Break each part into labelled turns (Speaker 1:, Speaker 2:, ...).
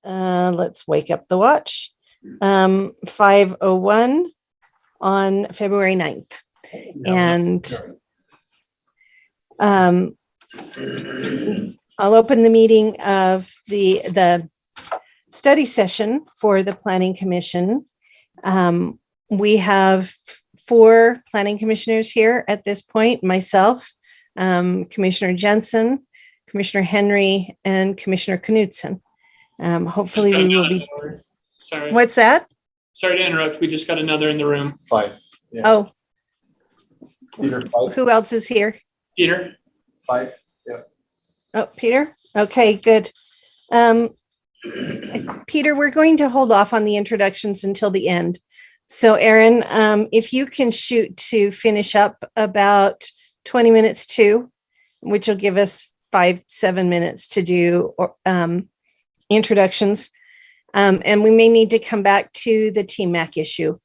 Speaker 1: Let's wake up the watch. 5:01 on February 9th. And I'll open the meeting of the study session for the Planning Commission. We have 4 planning commissioners here at this point: myself, Commissioner Jensen, Commissioner Henry, and Commissioner Knudsen. Hopefully we will be.
Speaker 2: Sorry.
Speaker 1: What's that?
Speaker 2: Sorry to interrupt. We just got another in the room.
Speaker 3: 5. Yeah.
Speaker 1: Oh,
Speaker 3: Peter, 5.
Speaker 1: who else is here?
Speaker 2: Peter.
Speaker 3: 5. Yeah.
Speaker 1: Oh, Peter. Okay, good. Peter, we're going to hold off on the introductions until the end. So Aaron, if you can shoot to finish up about 20 minutes too, which will give us 5-7 minutes to do introductions. And we may need to come back to the TMAC issue.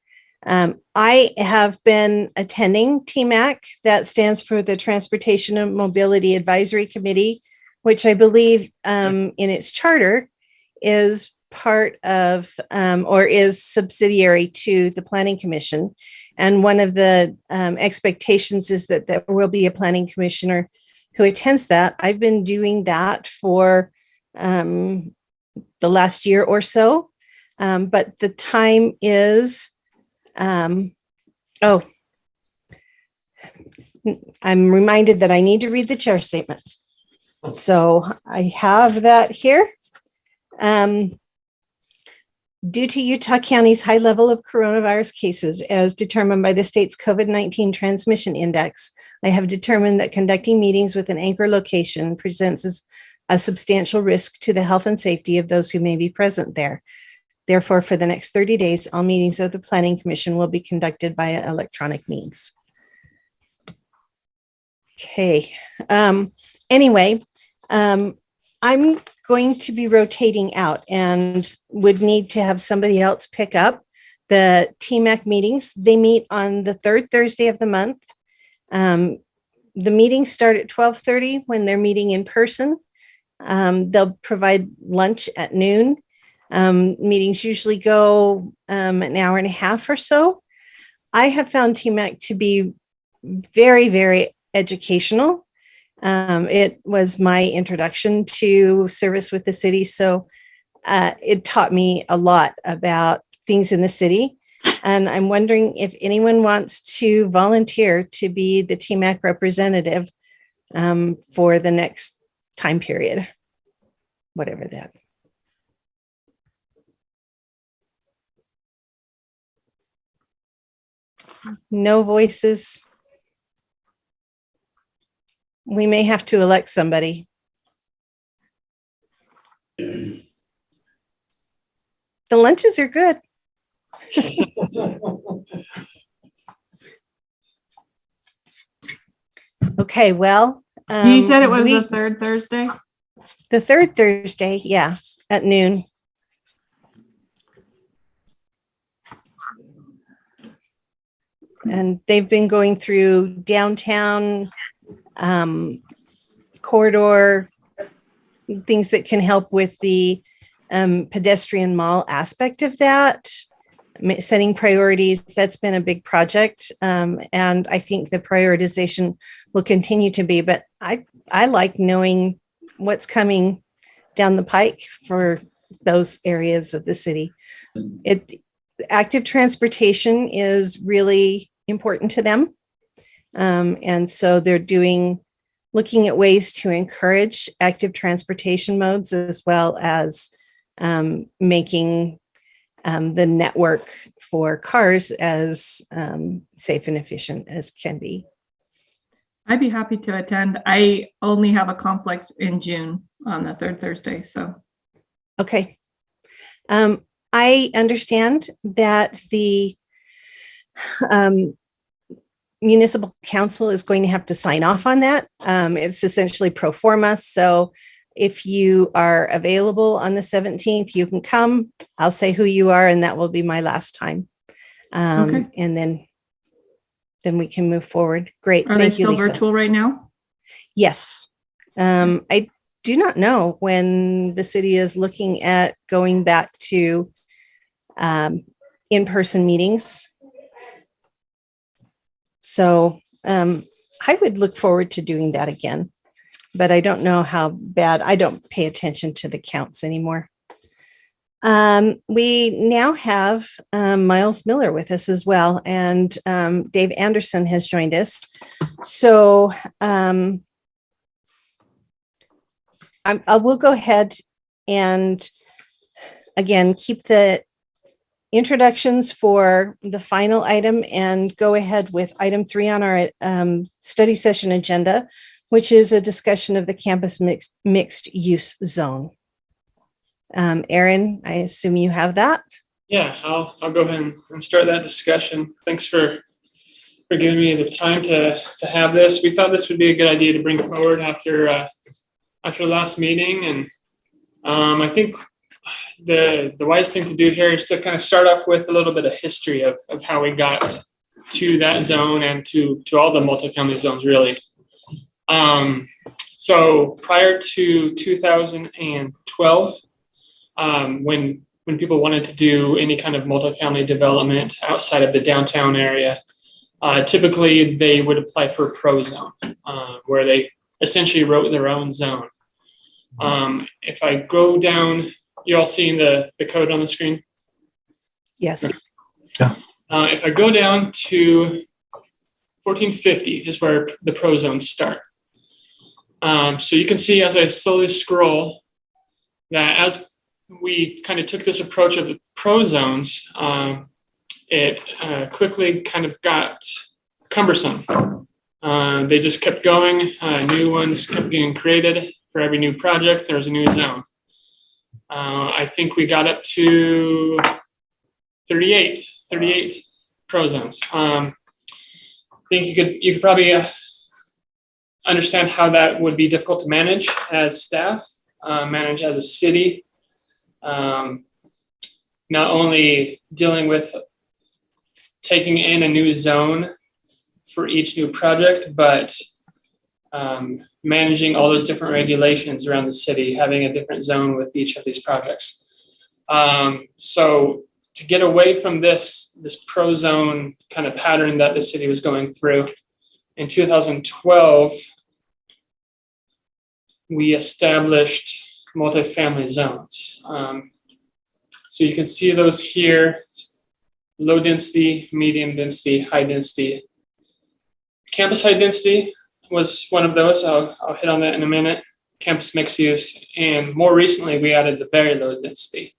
Speaker 1: I have been attending TMAC, that stands for the Transportation and Mobility Advisory Committee, which I believe in its charter is part of or is subsidiary to the Planning Commission. And one of the expectations is that there will be a planning commissioner who attends that. I've been doing that for the last year or so, but the time is, I'm reminded that I need to read the chair statement. So I have that here. Due to Utah County's high level of coronavirus cases as determined by the state's COVID-19 transmission index, I have determined that conducting meetings with an anchor location presents a substantial risk to the health and safety of those who may be present there. Therefore, for the next 30 days, all meetings of the Planning Commission will be conducted via electronic means. Okay. Anyway, I'm going to be rotating out and would need to have somebody else pick up the TMAC meetings. They meet on the 3rd Thursday of the month. The meetings start at 12:30 when they're meeting in person. They'll provide lunch at noon. Meetings usually go an hour and a half or so. I have found TMAC to be very, very educational. It was my introduction to service with the city. So it taught me a lot about things in the city. And I'm wondering if anyone wants to volunteer to be the TMAC representative for the next time period, whatever that. No voices. We may have to elect somebody. The lunches are good. Okay, well.
Speaker 4: You said it was the 3rd Thursday?
Speaker 1: The 3rd Thursday, yeah, at noon. And they've been going through downtown corridor, things that can help with the pedestrian mall aspect of that, setting priorities. That's been a big project. And I think the prioritization will continue to be, but I like knowing what's coming down the pike for those areas of the city. Active transportation is really important to them. And so they're looking at ways to encourage active transportation modes, as well as making the network for cars as safe and efficient as can be.
Speaker 4: I'd be happy to attend. I only have a conflict in June on the 3rd Thursday, so. Okay.
Speaker 1: I understand that the municipal council is going to have to sign off on that. It's essentially pro forma. So if you are available on the 17th, you can come. I'll say who you are, and that will be my last time.
Speaker 4: Okay.
Speaker 1: And then we can move forward. Great.
Speaker 4: Are
Speaker 1: Thank
Speaker 4: they
Speaker 1: you,
Speaker 4: still
Speaker 1: Lisa.
Speaker 4: virtual right now?
Speaker 1: Yes. I do not know when the city is looking at going back to in-person meetings. So I would look forward to doing that again, but I don't know how bad. I don't pay attention to the counts anymore. We now have Miles Miller with us as well, and Dave Anderson has joined us. So I will go ahead and again keep the introductions for the final item and go ahead with item 3 on our study session agenda, which is a discussion of the campus mixed use zone. Aaron, I assume you have that.
Speaker 2: Yeah, I'll go ahead and start that discussion. Thanks for giving me the time to have this. We thought this would be a good idea to bring forward after the last meeting, and I think the wise thing to do here is to kind of start off with a little bit of history of how we got to that zone and to all the multifamily zones, really. So prior to 2012, when people wanted to do any kind of multifamily development outside of the downtown area, typically they would apply for a pro zone, where they essentially wrote their own zone. If I go down, you all seeing the code on the screen?
Speaker 1: Yes.
Speaker 5: Yeah.
Speaker 2: If I go down to 1450 is where the pro zones start. So you can see as I slowly scroll that as we kind of took this approach of the pro zones, it quickly kind of got cumbersome. They just kept going. New ones kept getting created. For every new project, there's a new zone. I think we got up to 38 pro zones. I think you could probably understand how that would be difficult to manage as staff, manage as a city. Not only dealing with taking in a new zone for each new project, but managing all those different regulations around the city, having a different zone with each of these projects. So to get away from this pro zone kind of pattern that the city was going through, in 2012, we established multifamily zones. So you can see those here: low density, medium density, high density. Campus high density was one of those. I'll hit on that in a minute. Campus mixed use, and more recently we added the very low density.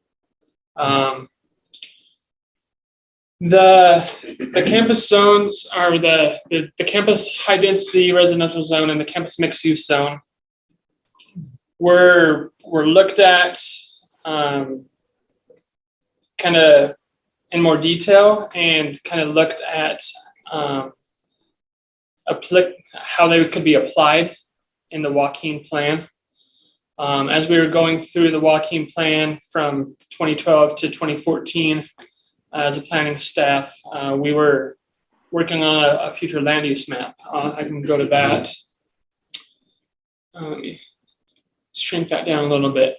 Speaker 2: The campus zones are the campus high density residential zone and the campus mixed use zone were looked at kind of in more detail and kind of looked at how they could be applied in the Joaquin plan. As we were going through the Joaquin plan from 2012 to 2014, as a planning staff, we were working on a future land use map. I can go to that. Let's shrink that down a little bit.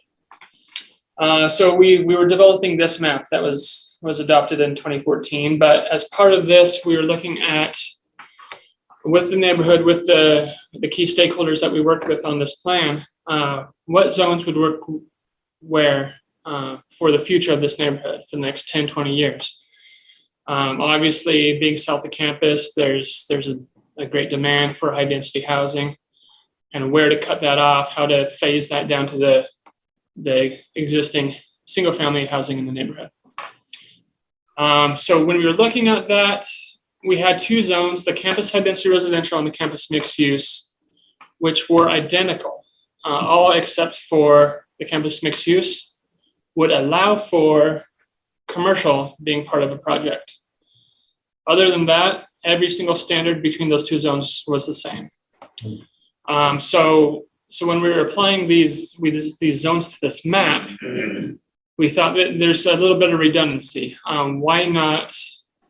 Speaker 2: So we were developing this map that was adopted in 2014, but as part of this, we were looking at, with the neighborhood, with the key stakeholders that we worked with on this plan, what zones would work where for the future of this neighborhood for the next 10, 20 years. Obviously, being south of campus, there's a great demand for high density housing, and where to cut that off, how to phase that down to the existing single family housing in the neighborhood. So when we were looking at that, we had two zones, the campus high density residential and the campus mixed use, which were identical, all except for the campus mixed use would allow for commercial being part of a project. Other than that, every single standard between those two zones was the same. So when we were applying these zones to this map, we thought that there's a little bit of redundancy. Why not,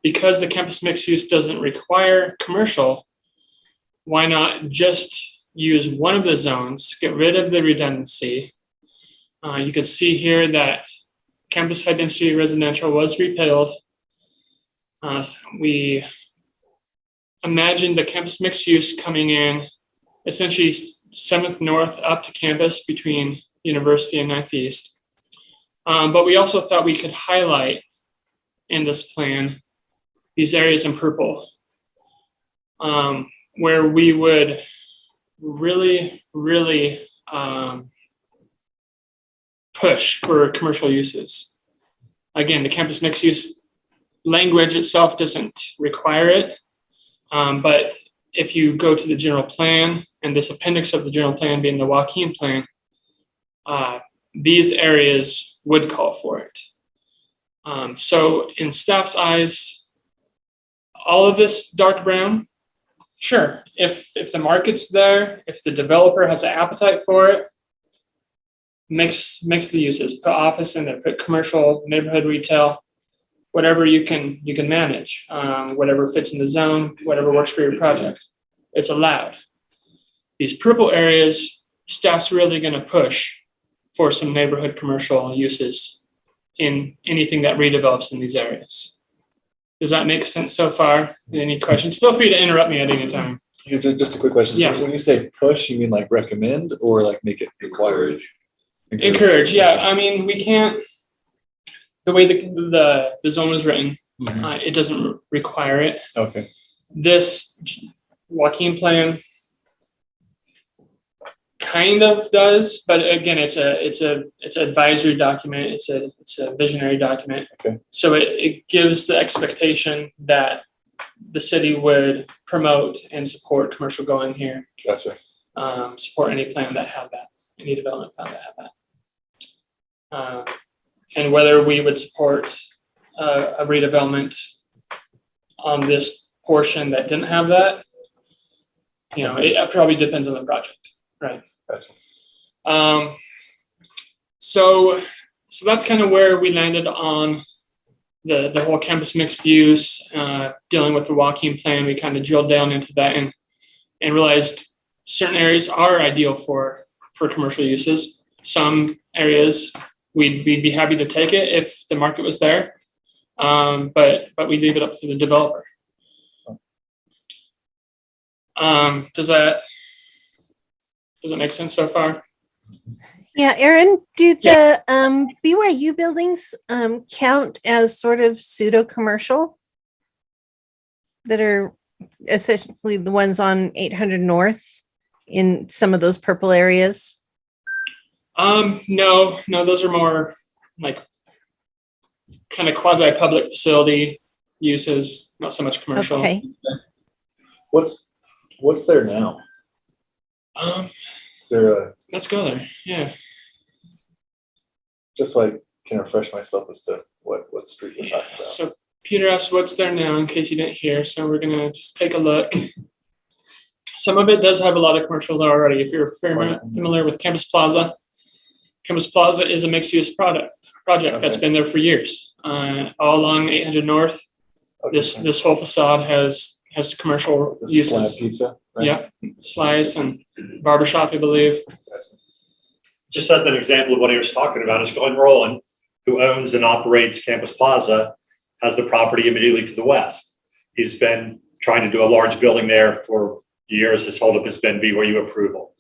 Speaker 2: because the campus mixed use doesn't require commercial, why not just use one of the zones, get rid of the redundancy. You can see here that campus high density residential was repealed. We imagined the campus mixed use coming in essentially 7th North up to campus between University and 9th East. But we also thought we could highlight in this plan these areas in purple, where we would really push for commercial uses. Again, the campus mixed use language itself doesn't require it, but if you go to the general plan and this appendix of the general plan being the Joaquin plan, these areas would call for it. So in staff's eyes, all of this dark brown, sure, if the market's there, if the developer has an appetite for it, mix the uses, put office in there, put commercial, neighborhood retail, whatever you can manage, whatever fits in the zone, whatever works for your project. It's allowed. These purple areas, staff's really going to push for some neighborhood commercial uses in anything that redevelops in these areas. Does that make sense so far? Any questions? Feel free to interrupt me at any time.
Speaker 3: Just a quick question.
Speaker 2: Yeah.
Speaker 3: So when you say push, you mean like recommend or like make it required?
Speaker 2: Encourage, yeah. I mean, we can't, the way the zone was written, it doesn't require it.
Speaker 3: Okay.
Speaker 2: This Joaquin plan kind of does, but again, it's an advisory document. It's a visionary document.
Speaker 3: Okay.
Speaker 2: So it gives the expectation that the city would promote and support commercial going here.
Speaker 3: Gotcha.
Speaker 2: Support any plan that had that, any development plan that had that. And whether we would support a redevelopment on this portion that didn't have that, it probably depends on the project, right?
Speaker 3: Gotcha.
Speaker 2: So that's kind of where we landed on the whole campus mixed use, dealing with the Joaquin plan. We kind of drilled down into that and realized certain areas are ideal for commercial uses. Some areas we'd be happy to take it if the market was there, but we leave it up to the developer. Does that make sense so far?
Speaker 1: Yeah, Aaron, do the BYU buildings count as sort of pseudo-commercial that are essentially the ones on 800 North in some of those purple areas?
Speaker 2: No, those are more like kind of quasi-public facility uses, not so much commercial.
Speaker 1: Okay.
Speaker 3: What's there now? Is there
Speaker 2: Let's go there. Yeah.
Speaker 3: just so I can refresh myself as to what street we're talking about?
Speaker 2: So Peter asked what's there now in case you didn't hear. So we're going to just take a look. Some of it does have a lot of commercial already. If you're familiar with Campus Plaza, Campus Plaza is a mixed-use project that's been there for years. All along 800 North, this whole facade has commercial uses.
Speaker 3: Slab pizza, right?
Speaker 2: Yeah, slice and barbershop, I believe.
Speaker 5: Just as an example of what he was talking about, is Glenn Rowland, who owns and operates Campus Plaza, has the property immediately to the west. He's been trying to do a large building there for years. His holdup has been BYU approval.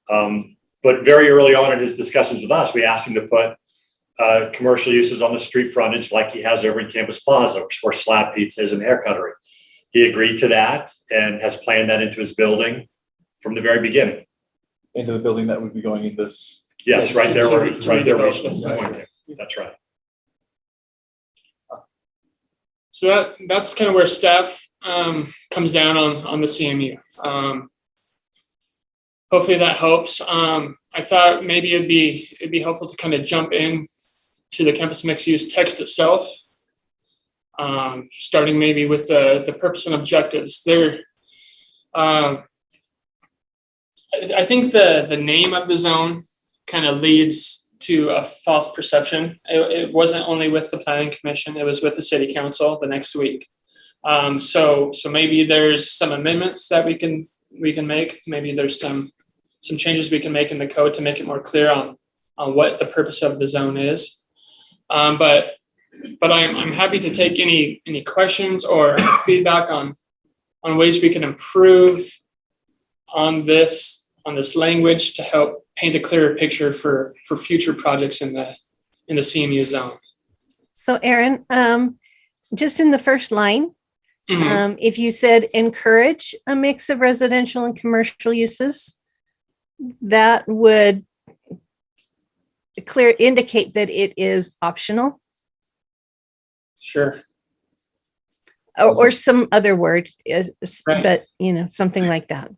Speaker 5: But very early on in his discussions with us, we asked him to put commercial uses on the street frontage like he has over in Campus Plaza, where slab pizza is and hair cuttery. He agreed to that and has planned that into his building from the very beginning.
Speaker 3: Into the building that would be going in this.
Speaker 5: Yes, right there. Right there.
Speaker 2: Right.
Speaker 5: That's right.
Speaker 2: So that's kind of where staff comes down on the CMU. Hopefully that helps. I thought maybe it'd be helpful to kind of jump in to the campus mixed use text itself, starting maybe with the purpose and objectives. I think the name of the zone kind of leads to a false perception. It wasn't only with the planning commission, it was with the city council the next week. So maybe there's some amendments that we can we can make. Maybe there's some changes we can make in the code to make it more clear on what the purpose of the zone is. But I'm happy to take any questions or feedback on ways we can improve on this language to help paint a clearer picture for future projects in the CMU zone.
Speaker 1: So Aaron, just in the first line,
Speaker 2: Mhm.
Speaker 1: if you said encourage a mix of residential and commercial uses, that would indicate that it is optional,
Speaker 2: Sure.
Speaker 1: or some other word is,
Speaker 2: Right.
Speaker 1: but something like that.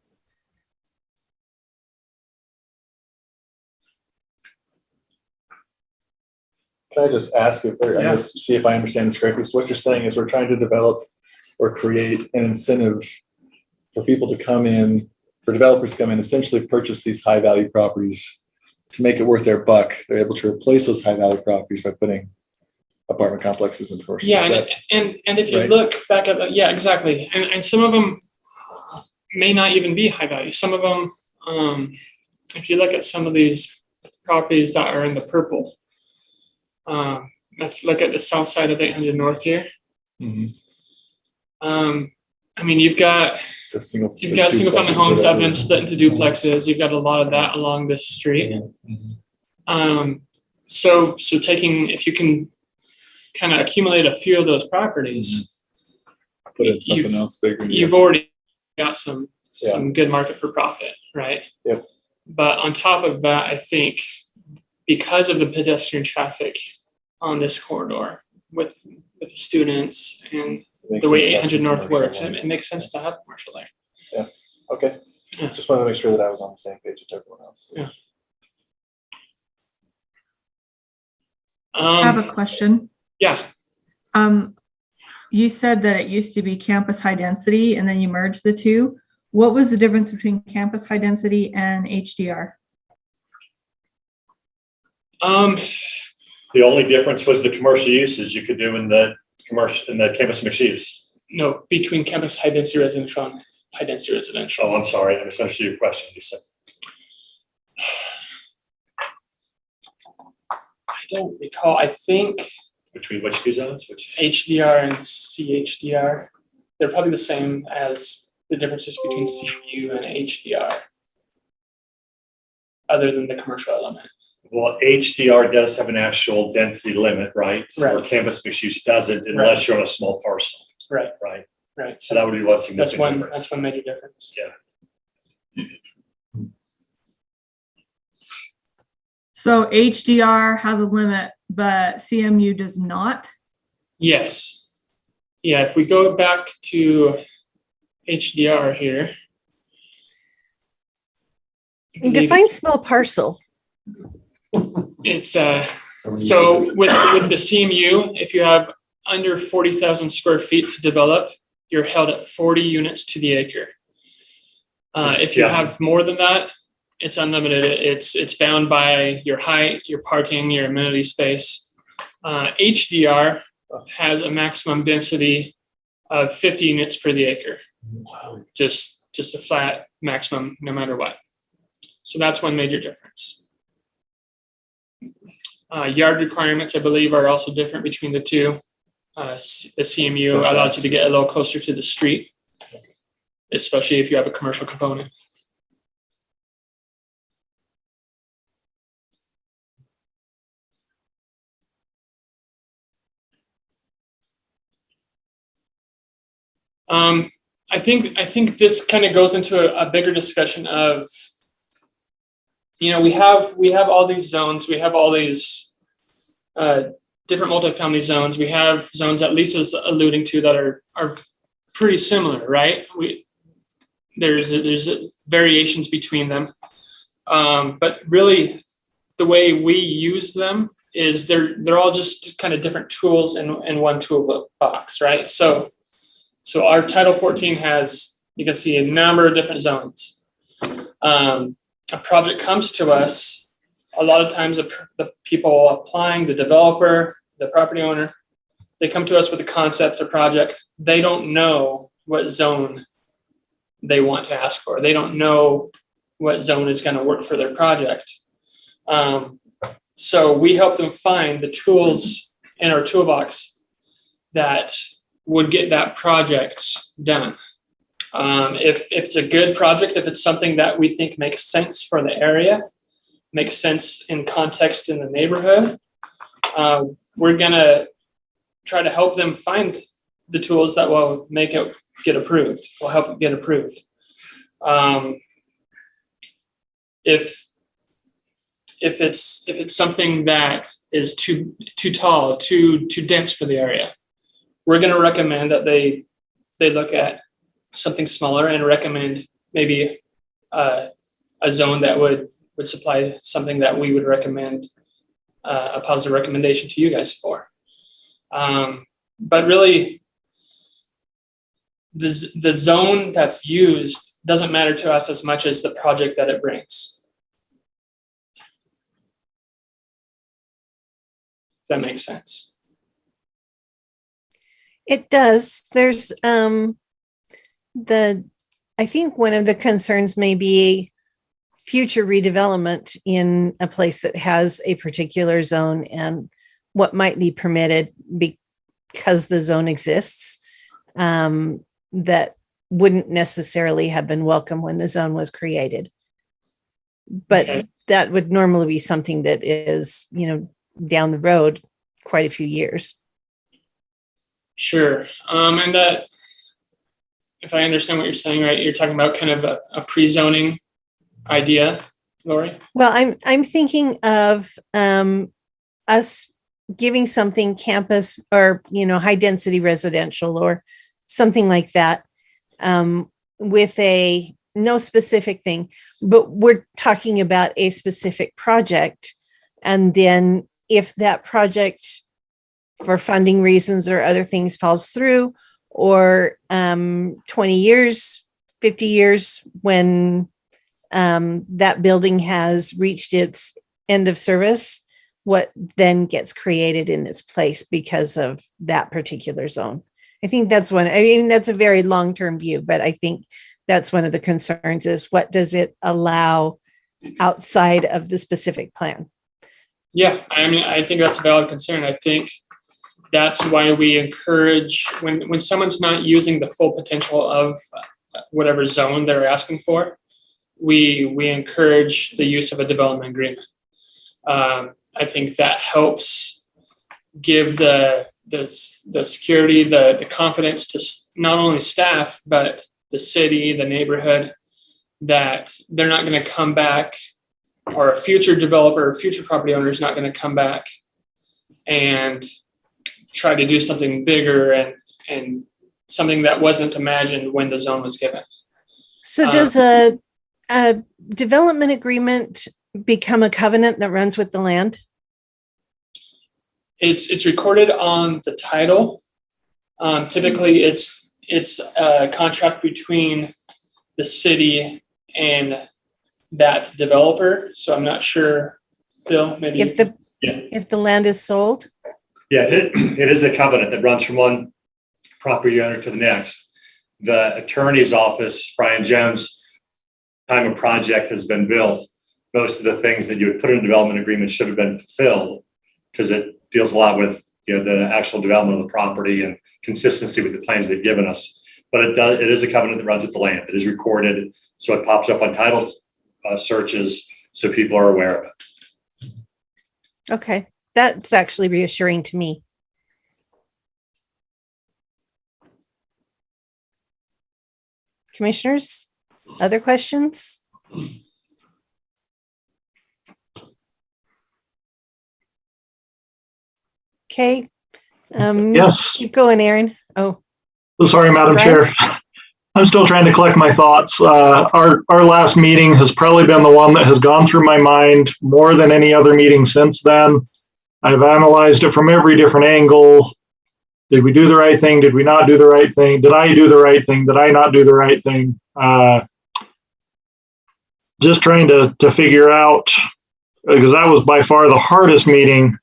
Speaker 3: Can I just ask
Speaker 2: Yeah.
Speaker 3: see if I understand this correctly? So what you're saying is we're trying to develop or create an incentive for people to come in, for developers to come in, essentially purchase these high value properties to make it worth their buck. They're able to replace those high value properties by putting apartment complexes in commercial.
Speaker 2: Yeah, and if you
Speaker 3: right?
Speaker 2: look back at yeah, exactly. And some of them may not even be high value. Some of them, if you look at some of these properties that are in the purple, let's look at the south side of 800 North here.
Speaker 3: Mhm.
Speaker 2: I mean, you've got single family homes that have been split into duplexes. You've got a lot of that along this street.
Speaker 3: Mhm.
Speaker 2: So taking, if you can kind of accumulate a few of those properties,
Speaker 3: Put in something else bigger.
Speaker 2: you've already got some good market for profit, right?
Speaker 3: Yep.
Speaker 2: But on top of that, I think because of the pedestrian traffic on this corridor with the students and the way 800 North works, it makes sense to have commercial there.
Speaker 3: Yeah. Okay.
Speaker 2: Yeah.
Speaker 3: Just wanted to make sure that I was on the same page with everyone else.
Speaker 2: Yeah.
Speaker 4: I have a question.
Speaker 2: Yeah.
Speaker 4: You said that it used to be campus high density and then you merged the two. What was the difference between campus high density and HDR?
Speaker 5: The only difference was the commercial uses you could do in the campus mixed use.
Speaker 2: No, between campus high density residential and high density residential.
Speaker 5: Oh, I'm sorry. I misunderstood your question. You said.
Speaker 2: I don't recall. I think
Speaker 5: Between which two zones?
Speaker 2: HDR and CHDR, they're probably the same as the differences between CMU and HDR, other than the commercial element.
Speaker 5: Well, HDR does have an actual density limit, right?
Speaker 2: Right.
Speaker 5: Where campus mixed use doesn't unless you're on a small parcel.
Speaker 2: Right.
Speaker 5: Right.
Speaker 2: Right.
Speaker 5: So that would be one significant difference.
Speaker 2: That's one major difference.
Speaker 5: Yeah.
Speaker 4: So HDR has a limit, but CMU does not?
Speaker 2: Yes. Yeah, if we go back to HDR here.
Speaker 1: Define small parcel.
Speaker 2: It's so with the CMU, if you have under 40,000 square feet to develop, you're held at 40 units to the acre. If you have more than that, it's unlimited. It's bound by your height, your parking, your amenity space. HDR has a maximum density of 50 units per the acre.
Speaker 3: Wow.
Speaker 2: Just a flat maximum, no matter what. So that's one major difference. Yard requirements, I believe, are also different between the two. The CMU allows you to get a little closer to the street, especially if you have a commercial component. I think this kind of goes into a bigger discussion of, we have all these zones, we have all these different multifamily zones. We have zones that Lisa's alluding to that are pretty similar, right? There's variations between them, but really the way we use them is they're all just kind of different tools in one toolbox, right? So our Title 14 has, you can see, a number of different zones. A project comes to us, a lot of times the people applying, the developer, the property owner, they come to us with a concept or project. They don't know what zone they want to ask for. They don't know what zone is going to work for their project. So we help them find the tools in our toolbox that would get that project done. If it's a good project, if it's something that we think makes sense for the area, makes sense in context in the neighborhood, we're going to try to help them find the tools that will make it get approved, will help it get approved. If it's something that is too tall, too dense for the area, we're going to recommend that they look at something smaller and recommend maybe a zone that would supply something that we would recommend a positive recommendation to you guys for. But really, the zone that's used doesn't matter to us as much as the project that it brings. If that makes sense.
Speaker 1: It does. There's I think one of the concerns may be future redevelopment in a place that has a particular zone and what might be permitted because the zone exists, that wouldn't necessarily have been welcome when the zone was created. But
Speaker 2: Okay.
Speaker 1: That would normally be something that is, down the road quite a few years.
Speaker 2: Sure. And that, if I understand what you're saying, right, you're talking about kind of a pre-zoning idea, Lori?
Speaker 1: Well, I'm thinking of us giving something campus or high density residential or something like that, with a no specific thing, but we're talking about a specific project. And then if that project for funding reasons or other things falls through, or 20 years, 50 years, when that building has reached its end of service, what then gets created in its place because of that particular zone. I think that's one. I mean, that's a very long-term view, but I think that's one of the concerns is what does it allow outside of the specific plan?
Speaker 2: Yeah, I mean, I think that's a valid concern. I think that's why we encourage when someone's not using the full potential of whatever zone they're asking for, we encourage the use of a development agreement. I think that helps give the security, the confidence to not only staff, but the city, the neighborhood, that they're not going to come back, or a future developer or future property owner is not going to come back and try to do something bigger and something that wasn't imagined when the zone was given.
Speaker 1: So does a development agreement become a covenant that runs with the land?
Speaker 2: It's recorded on the title. Typically, it's a contract between the city and that developer. So I'm not sure, Bill, maybe.
Speaker 1: If the land is sold?
Speaker 5: Yeah, it is a covenant that runs from one property owner to the next. The attorney's office, Brian Jones, time a project has been built, most of the things that you would put in a development agreement should have been fulfilled, because it deals a lot with the actual development of the property and consistency with the plans they've given us. But it is a covenant that runs with the land. It is recorded, so it pops up on title searches, so people are aware of it.
Speaker 1: Okay, that's actually reassuring to me. Commissioners, other questions? Okay.
Speaker 6: Yes.
Speaker 1: Keep going, Aaron. Oh,
Speaker 6: Sorry, Madam
Speaker 1: Right.
Speaker 6: Chair. I'm still trying to collect my thoughts. Our last meeting has probably been the one that has gone through my mind more than any other meeting since then. I've analyzed it from every different angle. Did we do the right thing? Did we not do the right thing? Did I do the right thing? Did I not do the right thing? Just trying to figure out, because that was by far the hardest meeting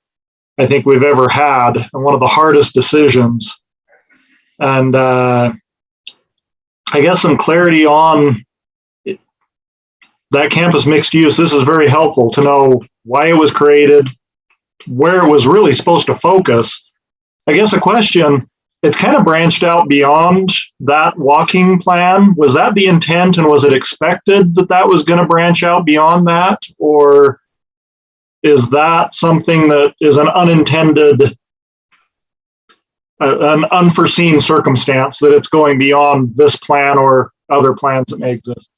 Speaker 6: I think we've ever had, and one of the hardest decisions. And I guess, some clarity on that campus mixed use. This is very helpful to know why it was created, where it was really supposed to focus. I guess a question, it's kind of branched out beyond that walking plan. Was that the intent, and was it expected that that was going to branch out beyond that? Or is that something that is an unintended, an unforeseen circumstance, that it's going beyond this plan or other plans that may exist?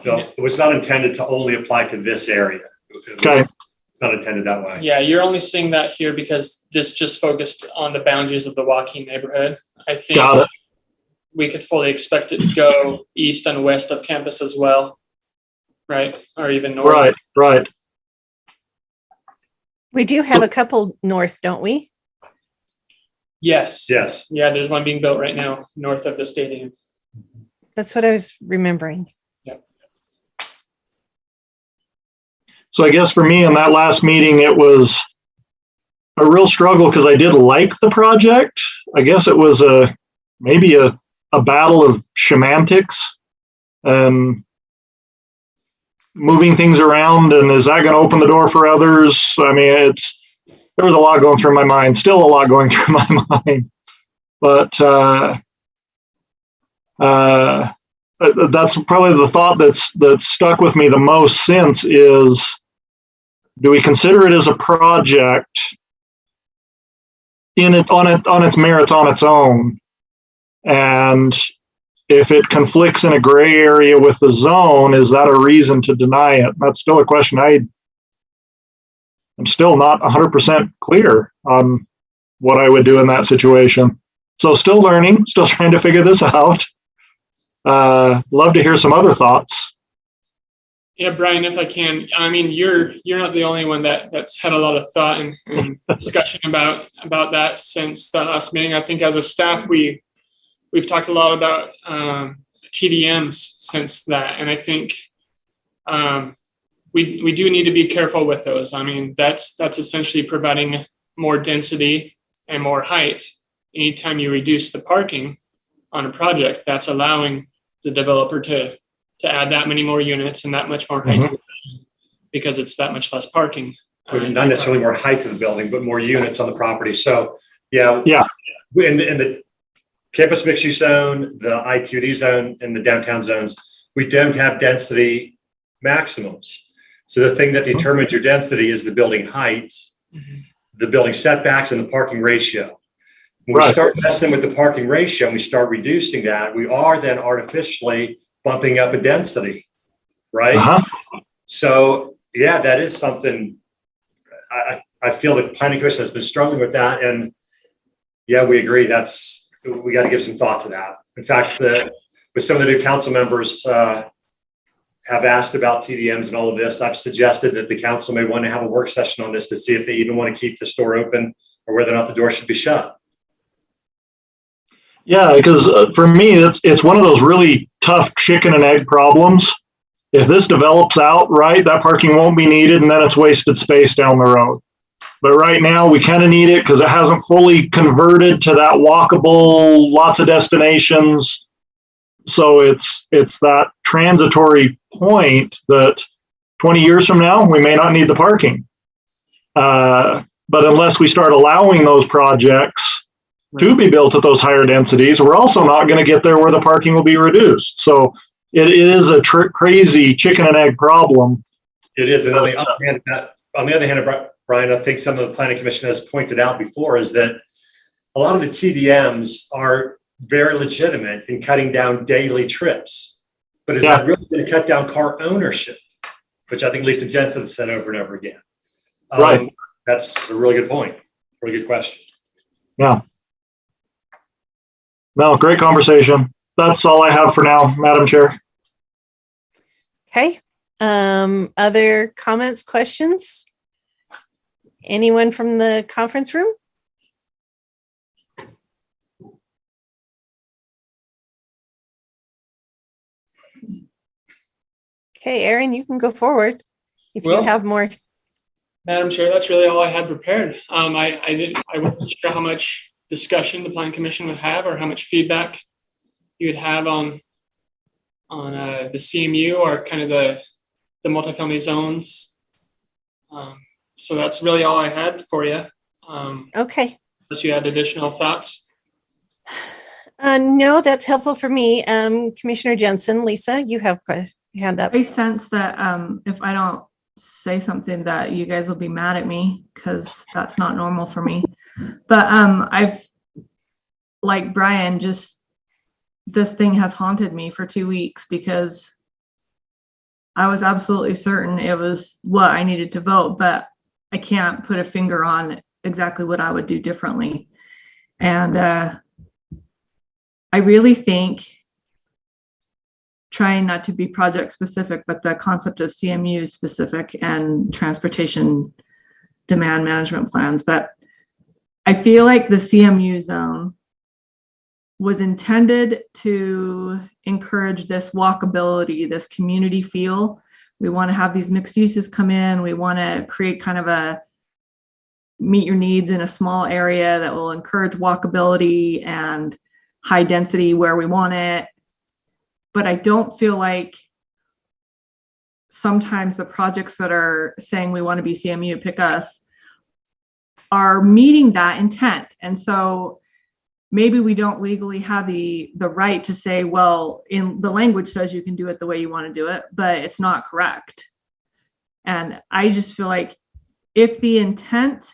Speaker 5: No, it was not intended to only apply to this area.
Speaker 6: Okay.
Speaker 5: It's not intended that way.
Speaker 2: Yeah, you're only seeing that here because this just focused on the boundaries of the walking neighborhood. I think
Speaker 6: Got it.
Speaker 2: we could fully expect it to go east and west of campus as well, right? Or even north.
Speaker 6: Right, right.
Speaker 1: We do have a couple north, don't we?
Speaker 2: Yes.
Speaker 5: Yes.
Speaker 2: Yeah, there's one being built right now north of the stadium.
Speaker 1: That's what I was remembering.
Speaker 6: So I guess for me in that last meeting, it was a real struggle because I did like the project. I guess it was maybe a battle of semantics and moving things around. And is that going to open the door for others? I mean, there was a lot going through my mind, still a lot going through my mind. But that's probably the thought that's stuck with me the most since is, do we consider it as a project on its merits on its own? And if it conflicts in a gray area with the zone, is that a reason to deny it? That's still a question I'm still not 100% clear on what I would do in that situation. So still learning, still trying to figure this out. Love to hear some other thoughts.
Speaker 2: Yeah, Brian, if I can, I mean, you're not the only one that's had a lot of thought and discussion about that since that last meeting. I think as a staff, we've talked a lot about TDMs since that, and I think we do need to be careful with those. I mean, that's essentially providing more density and more height. Anytime you reduce the parking on a project, that's allowing the developer to add that many more units and that much more height to the building because it's that much less parking.
Speaker 5: Not necessarily more height to the building, but more units on the property. So yeah. In the campus mixed use zone, the I2D zone, and the downtown zones, we don't have density maximums. So the thing that determines your density is the building height, the building setbacks, and the parking ratio. When we start messing with the parking ratio and we start reducing that, we are then artificially bumping up a density, right? So yeah, that is something I feel the planning commission has been struggling with that. And yeah, we agree we got to give some thought to that. In fact, with some of the new council members have asked about TDMs and all of this, I've suggested that the council may want to have a work session on this to see if they even want to keep the store open or whether or not the door should be shut.
Speaker 6: Yeah, because for me, it's one of those really tough chicken and egg problems. If this develops out right, that parking won't be needed, and then it's wasted space down the road. But right now, we kind of need it because it hasn't fully converted to that walkable, lots of destinations. So it's that transitory point that 20 years from now, we may not need the parking. But unless we start allowing those projects to be built at those higher densities, we're also not going to get there where the parking will be reduced. So it is a crazy chicken and egg problem.
Speaker 5: It is. And on the other hand, Brian, I think some of the planning commission has pointed out before is that a lot of the TDMs are very legitimate in cutting down daily trips. But is that really going to cut down car ownership? Which I think Lisa Jensen has said over and over again.
Speaker 6: Right.
Speaker 5: That's a really good point. Really good question.
Speaker 6: Yeah. No, great conversation. That's all I have for now, Madam Chair.
Speaker 1: Okay. Other comments, questions? Anyone from the conference room? Okay, Aaron, you can go forward if you have more.
Speaker 2: Madam Chair, that's really all I had prepared. I wasn't sure how much discussion the Plan Commission would have or how much feedback you would have on the CMU or kind of the multifamily zones. So that's really all I had for you.
Speaker 1: Okay.
Speaker 2: Unless you had additional thoughts.
Speaker 1: No, that's helpful for me. Commissioner Jensen, Lisa, you have a hand up.
Speaker 4: I sense that if I don't say something that you guys will be mad at me, because that's not normal for me. But I've, like Brian, just this thing has haunted me for 2 weeks because I was absolutely certain it was what I needed to vote, but I can't put a finger on exactly what I would do differently. And I really think, trying not to be project specific, but the concept of CMU specific and transportation demand management plans. But I feel like the CMU zone was intended to encourage this walkability, this community feel. We want to have these mixed uses come in. We want to create kind of a meet your needs in a small area that will encourage walkability and high density where we want it. But I don't feel like sometimes the projects that are saying we want to be CMU, pick us, are meeting that intent. And so maybe we don't legally have the right to say, well, in the language says you can do it the way you want to do it, but it's not correct. And I just feel like if the intent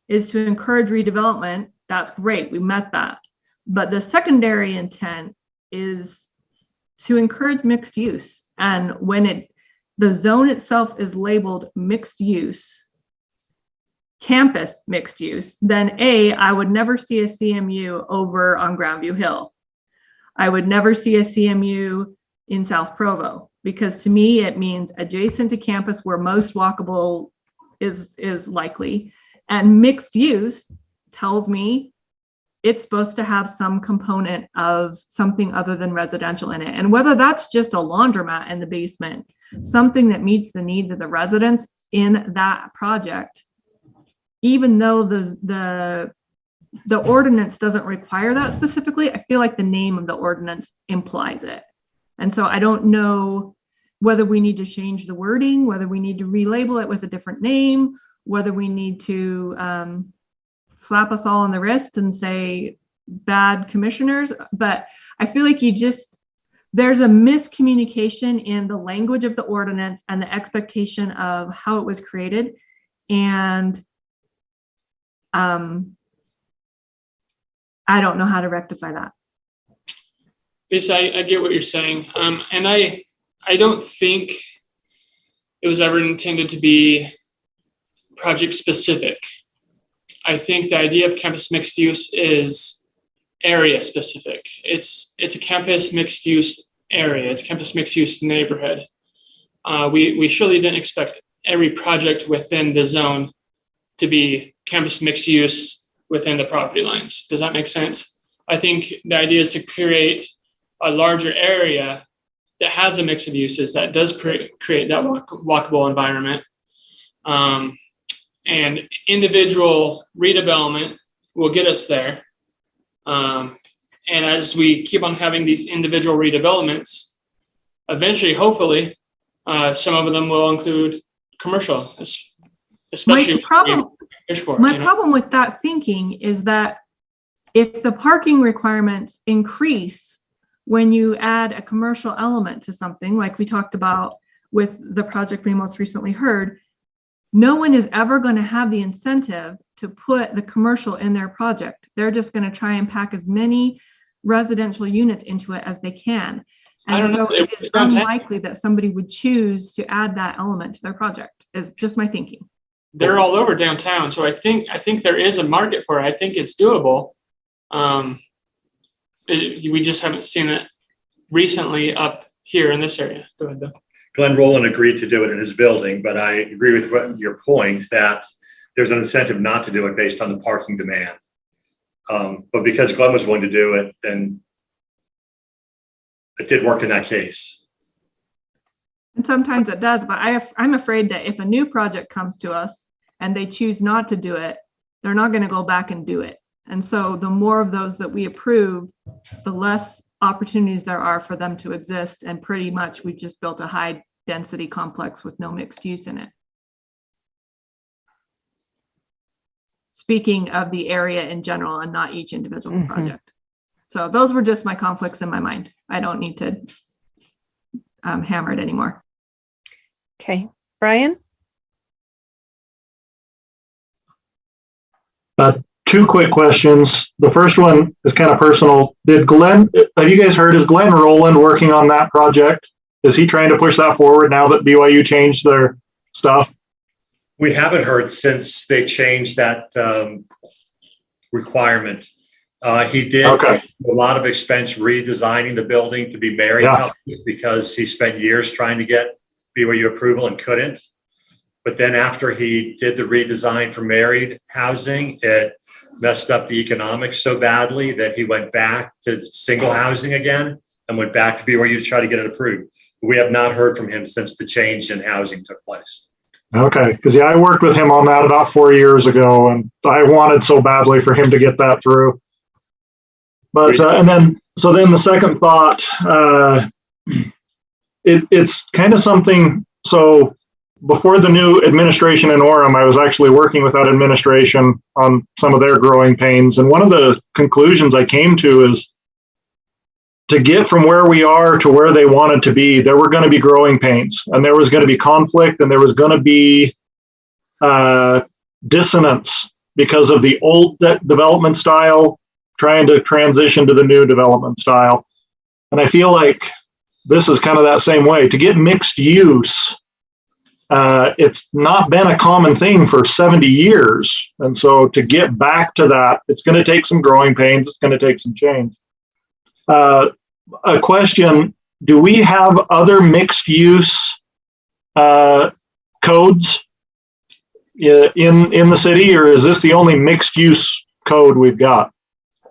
Speaker 4: is to encourage redevelopment, that's great. We met that. But the secondary intent is to encourage mixed use. And when the zone itself is labeled mixed use, campus mixed use, then I would never see a CMU over on Grandview Hill. I would never see a CMU in South Provo, because to me, it means adjacent to campus where most walkable is likely. And mixed use tells me it's supposed to have some component of something other than residential in it. And whether that's just a laundromat in the basement, something that meets the needs of the residents in that project, even though the ordinance doesn't require that specifically, I feel like the name of the ordinance implies it. And so I don't know whether we need to change the wording, whether we need to relabel it with a different name, whether we need to slap us all on the wrist and say bad commissioners. But I feel like there's a miscommunication in the language of the ordinance and the expectation of how it was created. And I don't know how to rectify that.
Speaker 2: Lisa, I get what you're saying. And I don't think it was ever intended to be project specific. I think the idea of campus mixed use is area specific. It's a campus mixed use area. It's a campus mixed use neighborhood. We surely didn't expect every project within the zone to be campus mixed use within the property lines. Does that make sense? I think the idea is to create a larger area that has a mix of uses that does create that walkable environment. And individual redevelopment will get us there. And as we keep on having these individual redevelopments, eventually, hopefully, some of them will include commercial, especially.
Speaker 4: My problem with that thinking is that if the parking requirements increase when you add a commercial element to something, like we talked about with the project we most recently heard, no one is ever going to have the incentive to put the commercial in their project. They're just going to try and pack as many residential units into it as they can. And so it's unlikely that somebody would choose to add that element to their project, is just my thinking.
Speaker 2: They're all over downtown. So I think there is a market for it. I think it's doable. We just haven't seen it recently up here in this area. Go ahead, Bill.
Speaker 5: Glenn Rowland agreed to do it in his building, but I agree with your point that there's an incentive not to do it based on the parking demand. But because Glenn was willing to do it, then it did work in that case.
Speaker 4: And sometimes it does, but I'm afraid that if a new project comes to us and they choose not to do it, they're not going to go back and do it. And so the more of those that we approve, the less opportunities there are for them to exist. And pretty much we've just built a high density complex with no mixed use in it. Speaking of the area in general and not each individual project. So those were just my conflicts in my mind. I don't need to hammer it anymore.
Speaker 1: Okay, Brian?
Speaker 6: Two quick questions. The first one is kind of personal. Have you guys heard, is Glenn Rowland working on that project? Is he trying to push that forward now that BYU changed their stuff?
Speaker 5: We haven't heard since they changed that requirement. He did a lot of expense redesigning the building to be married couples because he spent years trying to get BYU approval and couldn't. But then after he did the redesign for married housing, it messed up the economics so badly that he went back to single housing again and went back to BYU to try to get it approved. We have not heard from him since the change in housing took place.
Speaker 6: Okay, because I worked with him on that about 4 years ago, and I wanted so badly for him to get that through. But then the second thought, it's kind of something. So before the new administration in Orem, I was actually working with that administration on some of their growing pains. And one of the conclusions I came to is to get from where we are to where they wanted to be, there were going to be growing pains, and there was going to be conflict, and there was going to be dissonance because of the old development style trying to transition to the new development style. And I feel like this is kind of that same way. To get mixed use, it's not been a common thing for 70 years. And so to get back to that, it's going to take some growing pains. It's going to take some change. A question, do we have other mixed use codes in the city, or is this the only mixed use code we've got?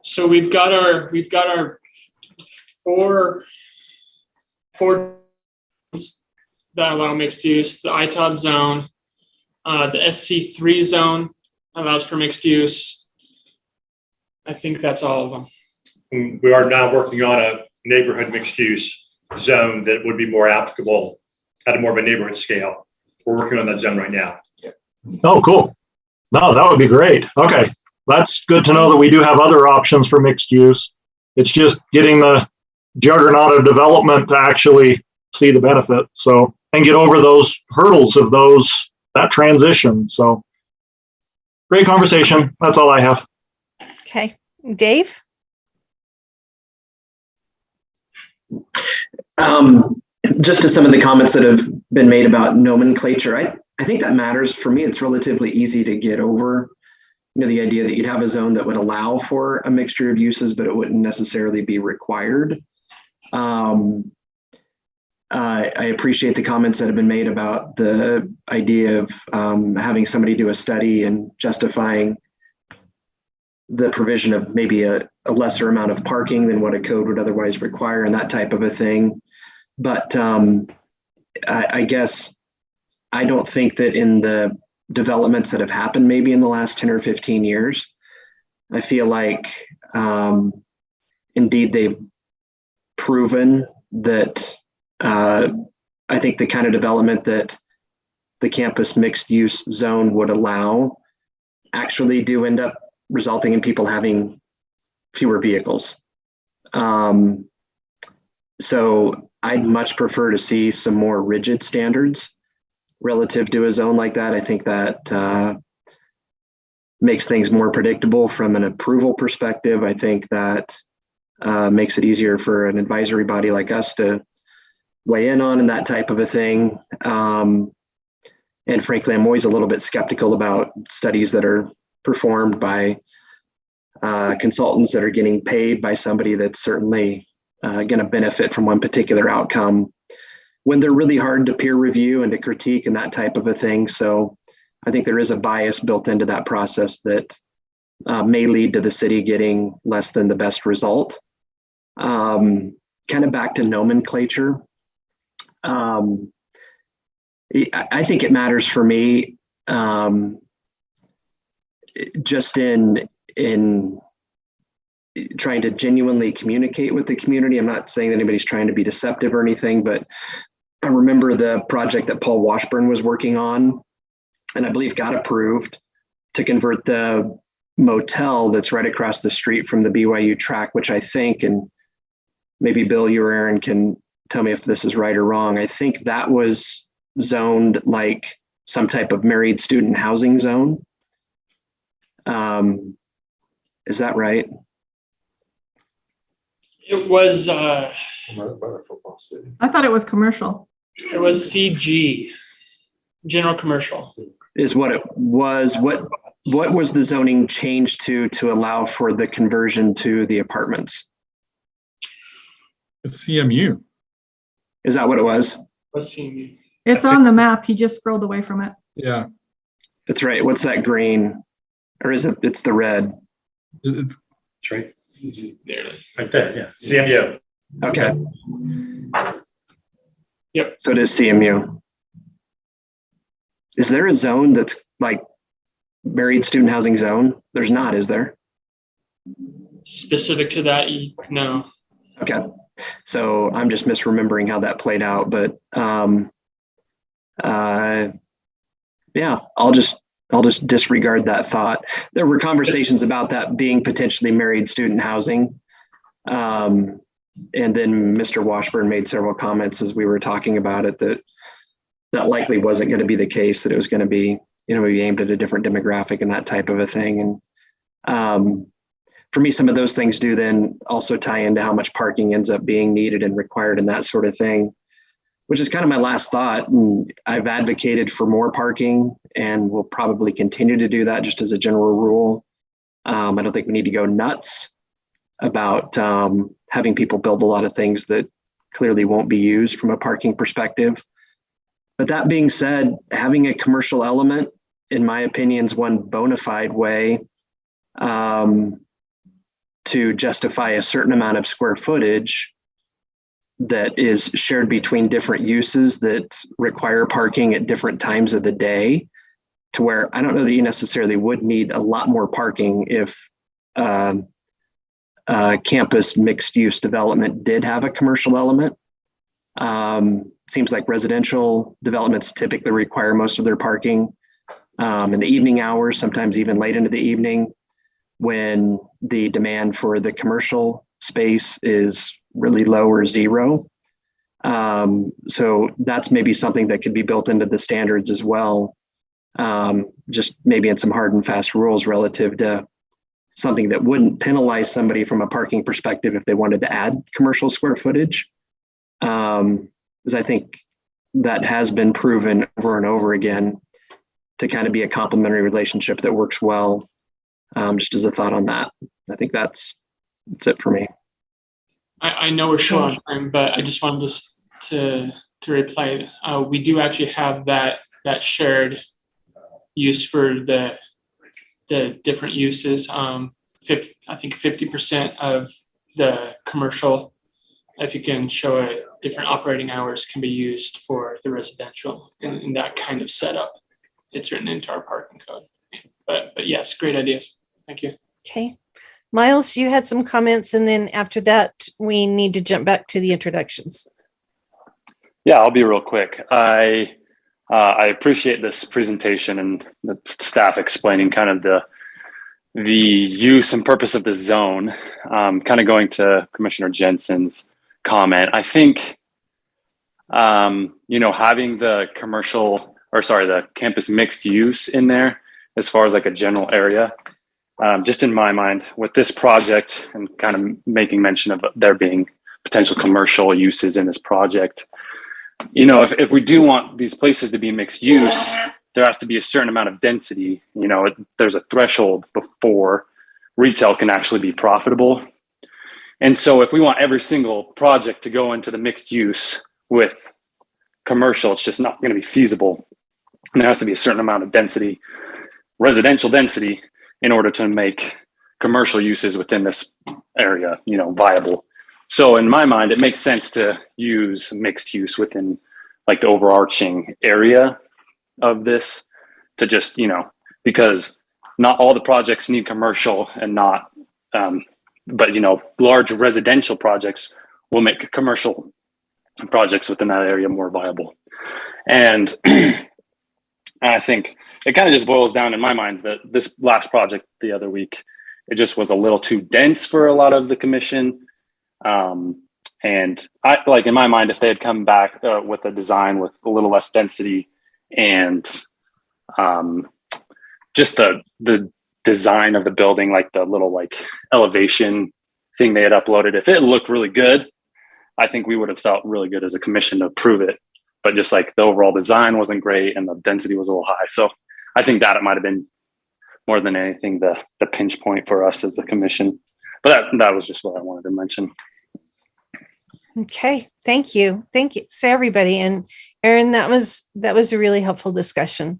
Speaker 2: So we've got our four that allow mixed use: the ITOD zone, the SC3 zone allows for mixed use. I think that's all of them.
Speaker 5: We are now working on a neighborhood mixed use zone that would be more applicable at a more of a neighborhood scale. We're working on that zone right now.
Speaker 6: Oh, cool. No, that would be great. Okay. That's good to know that we do have other options for mixed use. It's just getting the juggernaut of development to actually see the benefit. So, and get over those hurdles of that transition. So great conversation. That's all I have.
Speaker 1: Okay. Dave?
Speaker 7: Just to some of the comments that have been made about nomenclature, I think that matters. For me, it's relatively easy to get over, the idea that you'd have a zone that would allow for a mixture of uses, but it wouldn't necessarily be required. I appreciate the comments that have been made about the idea of having somebody do a study and justifying the provision of maybe a lesser amount of parking than what a code would otherwise require and that type of a thing. But I guess I don't think that in the developments that have happened maybe in the last 10 or 15 years, I feel like indeed they've proven that I think the kind of development that the campus mixed use zone would allow actually do end up resulting in people having fewer vehicles. So I'd much prefer to see some more rigid standards relative to a zone like that. I think that makes things more predictable from an approval perspective. I think that makes it easier for an advisory body like us to weigh in on and that type of a thing. And frankly, I'm always a little bit skeptical about studies that are performed by consultants that are getting paid by somebody that's certainly going to benefit from one particular outcome when they're really hard to peer review and to critique and that type of a thing. So I think there is a bias built into that process that may lead to the city getting less than the best result. Kind of back to nomenclature. I think it matters for me just in trying to genuinely communicate with the community. I'm not saying that anybody's trying to be deceptive or anything, but I remember the project that Paul Washburn was working on, and I believe got approved to convert the motel that's right across the street from the BYU track, which I think, and maybe Bill, you or Aaron can tell me if this is right or wrong. I think that was zoned like some type of married student housing zone. Is that right?
Speaker 2: It was
Speaker 4: I thought it was commercial.
Speaker 2: it was CG, general commercial.
Speaker 7: Is what it was. What was the zoning changed to allow for the conversion to the apartments?
Speaker 8: It's CMU.
Speaker 7: Is that what it was?
Speaker 2: Let's see.
Speaker 4: It's on the map. He just scrolled away from it.
Speaker 8: Yeah.
Speaker 7: That's right. What's that green? Or is it, it's the red?
Speaker 8: It's
Speaker 5: Right
Speaker 2: There it is.
Speaker 5: right there, yeah. CMU.
Speaker 7: Okay.
Speaker 2: Yep.
Speaker 7: So it is CMU. Is there a zone that's like married student housing zone? There's not, is there?
Speaker 2: Specific to that, no.
Speaker 7: Okay. So I'm just misremembering how that played out, but yeah, I'll just disregard that thought. There were conversations about that being potentially married student housing. And then Mr. Washburn made several comments as we were talking about it that likely wasn't going to be the case, that it was going to be, maybe aimed at a different demographic and that type of a thing. And for me, some of those things do then also tie into how much parking ends up being needed and required and that sort of thing, which is kind of my last thought. And I've advocated for more parking and will probably continue to do that just as a general rule. I don't think we need to go nuts about having people build a lot of things that clearly won't be used from a parking perspective. But that being said, having a commercial element, in my opinion, is one bona fide way to justify a certain amount of square footage that is shared between different uses that require parking at different times of the day, to where I don't know that you necessarily would need a lot more parking if campus mixed use development did have a commercial element. Seems like residential developments typically require most of their parking in the evening hours, sometimes even late into the evening, when the demand for the commercial space is really low or zero. So that's maybe something that could be built into the standards as well. Just maybe in some hard and fast rules relative to something that wouldn't penalize somebody from a parking perspective if they wanted to add commercial square footage. Because I think that has been proven over and over again to kind of be a complementary relationship that works well. Just as a thought on that, I think that's it for me.
Speaker 2: I know we're short on time, but I just wanted to reply. We do actually have that shared use for the different uses. I think 50% of the commercial, if you can show it, different operating hours can be used for the residential, and that kind of setup it's written into our parking code. But yes, great ideas. Thank you.
Speaker 1: Okay. Miles, you had some comments, and then after that, we need to jump back to the introductions.
Speaker 9: Yeah, I'll be real quick. I appreciate this presentation and the staff explaining kind of the use and purpose of the zone. Kind of going to Commissioner Jensen's comment, I think, having the the campus mixed use in there as far as like a general area, just in my mind with this project and kind of making mention of there being potential commercial uses in this project. If we do want these places to be mixed use, there has to be a certain amount of density. There's a threshold before retail can actually be profitable. And so if we want every single project to go into the mixed use with commercial, it's just not going to be feasible. And there has to be a certain amount of density, residential density, in order to make commercial uses within this area, viable. So in my mind, it makes sense to use mixed use within like the overarching area of this to just, because not all the projects need commercial and not but large residential projects will make commercial projects within that area more viable. And I think it kind of just boils down in my mind that this last project the other week, it just was a little too dense for a lot of the commission. And I, like, in my mind, if they had come back with a design with a little less density and just the design of the building, like the little elevation thing they had uploaded, if it looked really good, I think we would have felt really good as a commission to approve it. But just the overall design wasn't great and the density was a little high. So I think that it might have been more than anything the pinch point for us as a commission. But that was just what I wanted to mention.
Speaker 1: Okay, thank you. Thank you. So everybody, and Aaron, that was a really helpful discussion.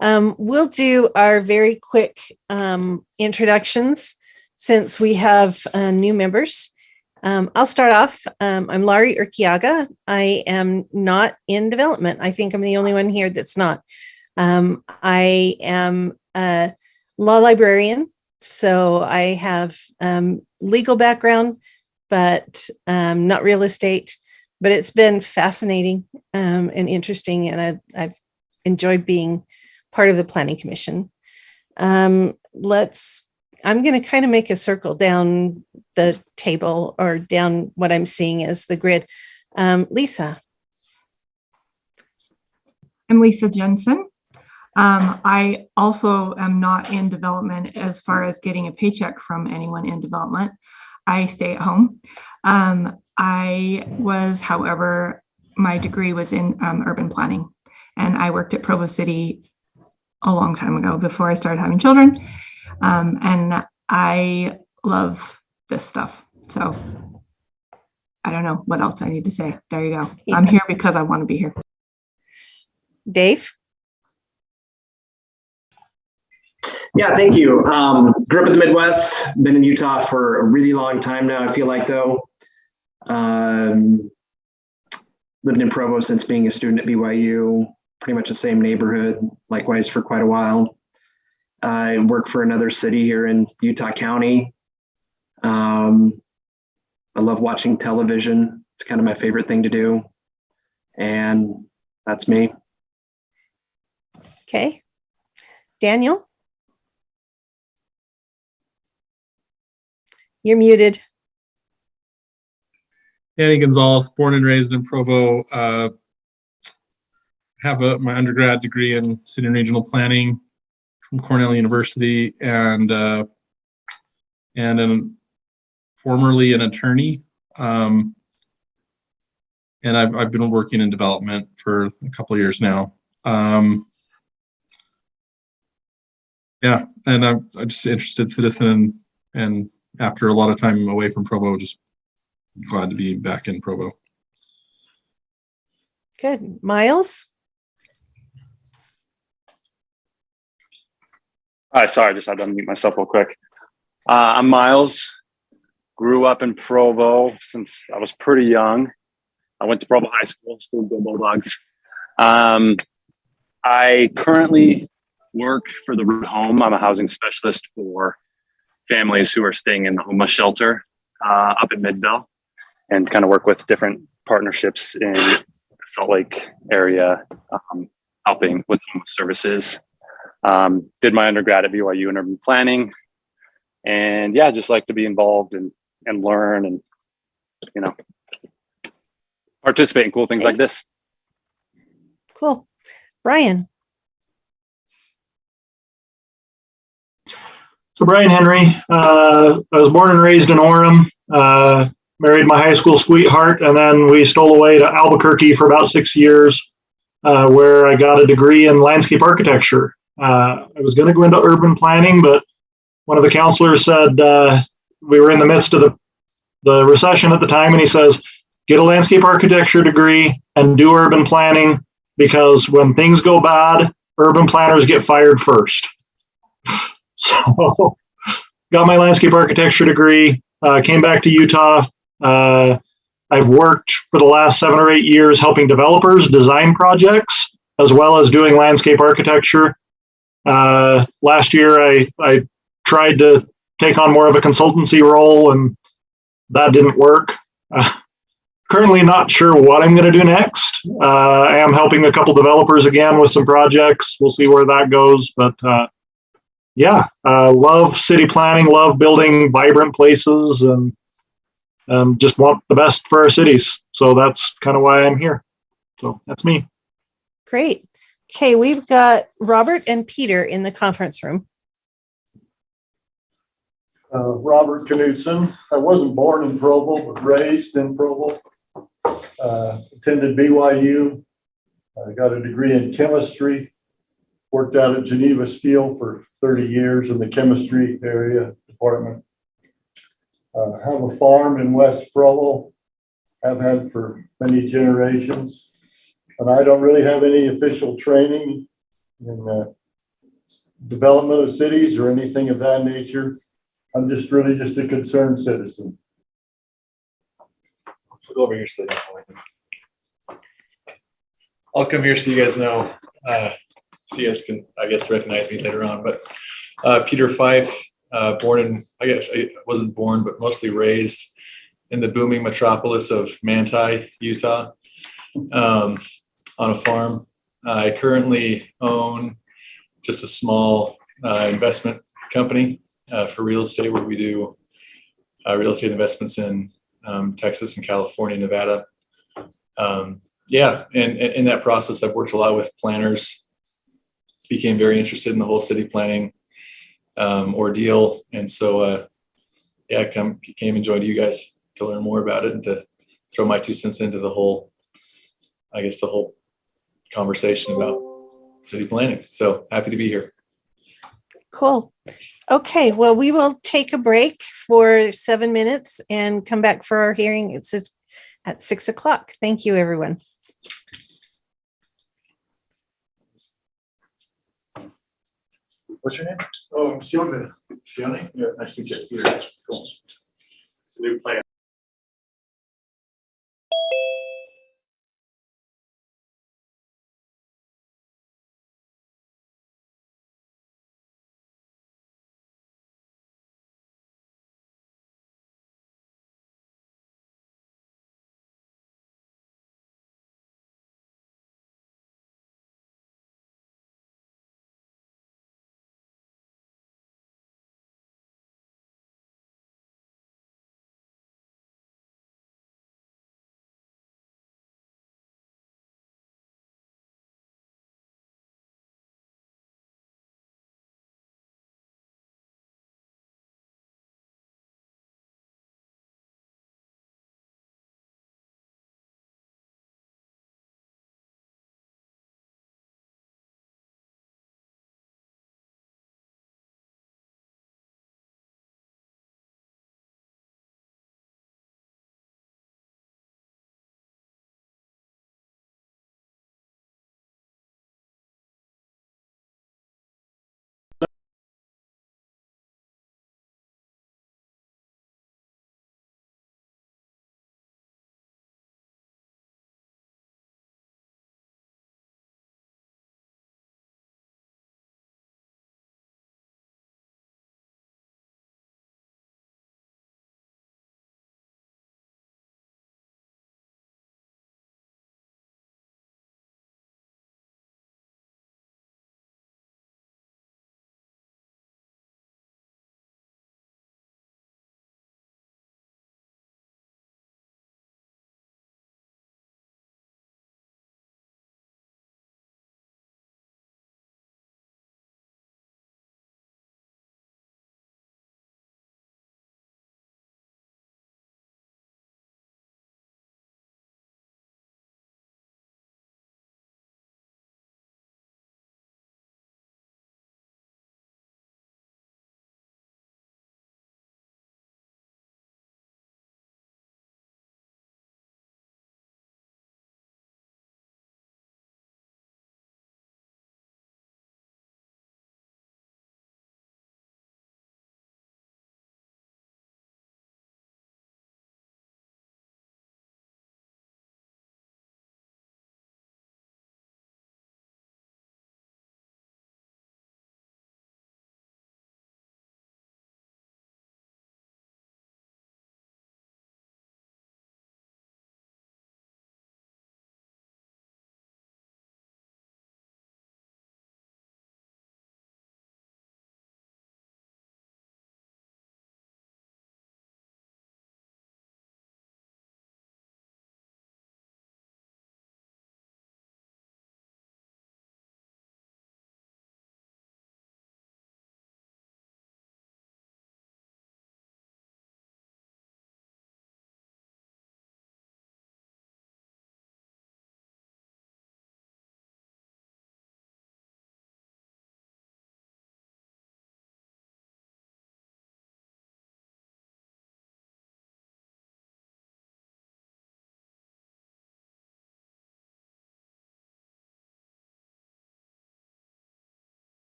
Speaker 1: We'll do our very quick introductions since we have new members. I'll start off. I'm Laurie Urquiaga. I am not in development. I think I'm the only one here that's not. I am a law librarian, so I have legal background, but not real estate. But it's been fascinating and interesting, and I've enjoyed being part of the Planning Commission. I'm going to kind of make a circle down the table or down what I'm seeing as the grid. Lisa.
Speaker 4: I'm Lisa Jensen. I also am not in development as far as getting a paycheck from anyone in development. I stay at home. However, my degree was in urban planning, and I worked at Provo City a long time ago before I started having children. And I love this stuff. So I don't know what else I need to say. There you go. Yeah. I'm here because I want to be here.
Speaker 1: Dave?
Speaker 7: Yeah, thank you. Grew up in the Midwest, been in Utah for a really long time now, I feel like, though. Lived in Provo since being a student at BYU, pretty much the same neighborhood, likewise for quite a while. I work for another city here in Utah County. I love watching television. It's kind of my favorite thing to do. And that's me.
Speaker 1: Okay. Daniel? You're muted.
Speaker 8: Danny Gonzales, born and raised in Provo. Have my undergrad degree in city and regional planning from Cornell University, and formerly an attorney. And I've been working in development for a couple of years now. Yeah, and I'm just an interested citizen, and after a lot of time away from Provo, just glad to be back in Provo.
Speaker 1: Good. Miles?
Speaker 9: Hi, sorry, I just had to unmute myself real quick. I'm Miles. Grew up in Provo since I was pretty young. I went to Provo High School, Go Bulldogs. I currently work for the Root Home. I'm a housing specialist for families who are staying in the homeless shelter up in Midvale, and kind of work with different partnerships in the Salt Lake area, helping with homeless services. Did my undergrad at BYU in urban planning, and yeah, just like to be involved and learn and, participate in cool things like this.
Speaker 1: Cool. Brian?
Speaker 6: So Brian Henry, I was born and raised in Orem, married my high school sweetheart, and then we stole away to Albuquerque for about 6 years, where I got a degree in landscape architecture. I was going to go into urban planning, but one of the counselors said, we were in the midst of the recession at the time, and he says, get a landscape architecture degree and do urban planning, because when things go bad, urban planners get fired first. So got my landscape architecture degree, came back to Utah. I've worked for the last 7 or 8 years helping developers design projects, as well as doing landscape architecture. Last year, I tried to take on more of a consultancy role, and that didn't work. Currently not sure what I'm going to do next. I am helping a couple developers again with some projects. We'll see where that goes. But love city planning, love building vibrant places, and just want the best for our cities. So that's kind of why I'm here. So that's me.
Speaker 1: Great. Okay, we've got Robert and Peter in the conference room.
Speaker 10: Robert Knudsen. I wasn't born in Provo, but raised in Provo. Attended BYU. I got a degree in chemistry. Worked out at Geneva Steel for 30 years in the chemistry area department. Have a farm in West Provo. Have had for many generations. And I don't really have any official training in development of cities or anything of that nature. I'm just really just a concerned citizen.
Speaker 3: I'll go over here so they don't know anything. I'll come here so you guys know. So you guys can, I guess, recognize me later on. But Peter Fife, born in, I guess I wasn't born, but mostly raised in the booming metropolis of Manti, Utah, on a farm. I currently own just a small investment company for real estate, where we do real estate investments in Texas and California, Nevada. And in that process, I've worked a lot with planners, became very interested in the whole city planning ordeal. And so, came and joined you guys to learn more about it and to throw my 2 cents into the whole conversation about city planning. So happy to be here.
Speaker 1: Cool. Okay, well, we will take a break for 7 minutes and come back for our hearing. It's at 6 o'clock. Thank you, everyone.
Speaker 3: What's your name?
Speaker 10: Oh, I'm Sione.
Speaker 3: Sione? Yeah, nice to meet you. Cool. It's a new plan.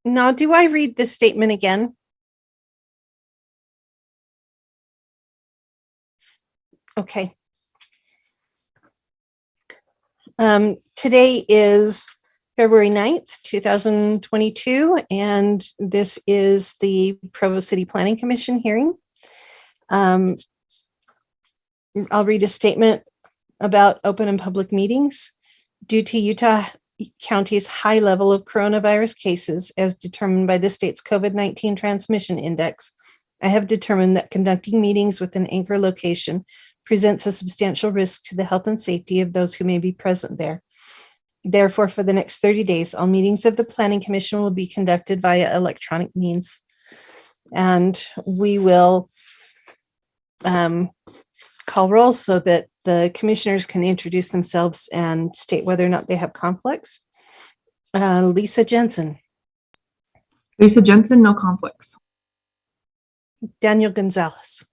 Speaker 1: Now, do I read this statement again? Okay. Today is February 9th, 2022, and this is the Provo City Planning Commission hearing. I'll read a statement about open and public meetings. Due to Utah County's high level of coronavirus cases as determined by the state's COVID-19 transmission index, I have determined that conducting meetings with an anchor location presents a substantial risk to the health and safety of those who may be present there. Therefore, for the next 30 days, all meetings of the Planning Commission will be conducted via electronic means. And we will call roll so that the commissioners can introduce themselves and state whether or not they have conflicts. Lisa Jensen.
Speaker 4: Lisa Jensen, no conflicts.
Speaker 1: Daniel Gonzales.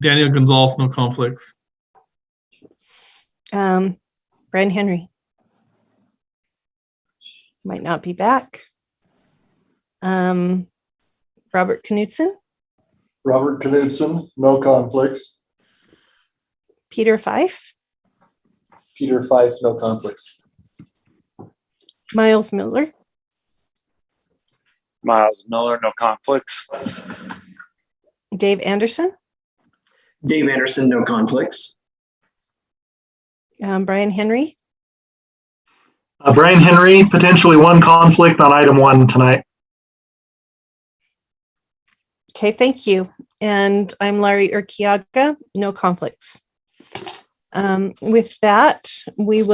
Speaker 8: Daniel Gonzales, no conflicts.
Speaker 1: Brian Henry. Might not be back. Robert Knudsen.
Speaker 10: Robert Knudsen, no conflicts.
Speaker 1: Peter Fife.
Speaker 3: Peter Fife, no conflicts.
Speaker 1: Miles Miller.
Speaker 9: Miles Miller, no conflicts.
Speaker 1: Dave Anderson.
Speaker 7: Dave Anderson, no conflicts.
Speaker 1: Brian Henry.
Speaker 6: Brian Henry, potentially one conflict on item 1 tonight.
Speaker 1: Okay, thank you. And I'm Laurie Urquiaga, no conflicts. With that, we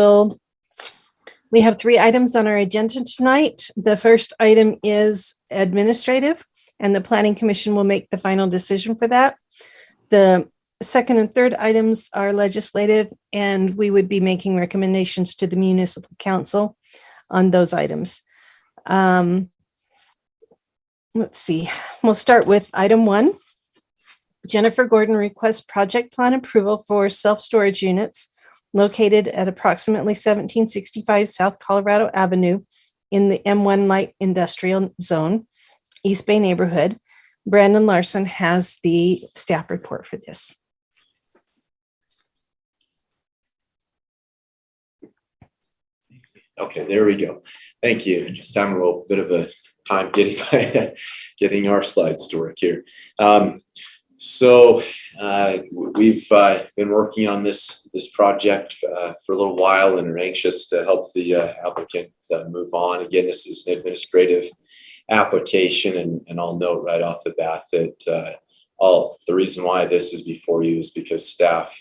Speaker 1: have 3 items on our agenda tonight. The first item is administrative, and the Planning Commission will make the final decision for that. The second and third items are legislative, and we would be making recommendations to the municipal council on those items. Let's see, we'll start with item 1. Jennifer Gordon requests project plan approval for self-storage units located at approximately 1765 South Colorado Avenue in the M1 Light Industrial Zone, East Bay neighborhood. Brandon Larson has the staff report for this.
Speaker 11: Okay, there we go. Thank you. Just having a little bit of a time getting our slides to work here. We've been working on this project for a little while and are anxious to help the applicant move on. Again, this is an administrative application, and I'll note right off the bat that the reason why this is before you is because staff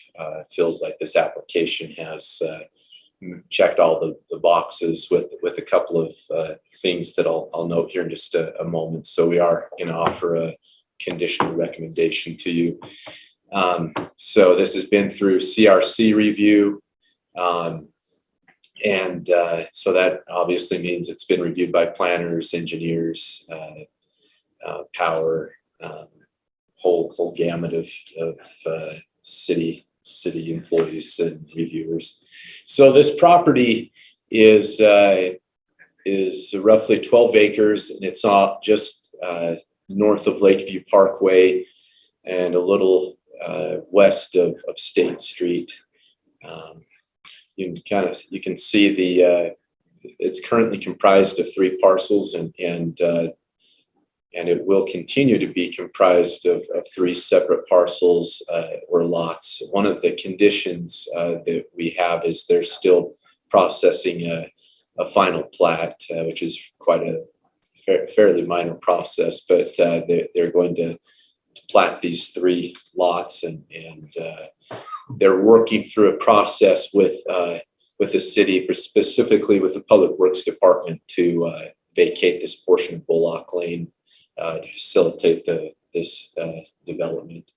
Speaker 11: feels like this application has checked all the boxes with a couple of things that I'll note here in just a moment. So we are going to offer a conditional recommendation to you. So this has been through CRC review. So that obviously means it's been reviewed by planners, engineers, power, whole gamut of city employees and reviewers. So this property is roughly 12 acres, and it's just north of Lakeview Parkway and a little west of State Street. You can see it's currently comprised of 3 parcels, and it will continue to be comprised of 3 separate parcels or lots. One of the conditions that we have is they're still processing a final plat, which is quite a fairly minor process, but they're going to plat these 3 lots, and they're working through a process with the city, but specifically with the Public Works Department, to vacate this portion of Bullock Lane to facilitate this development.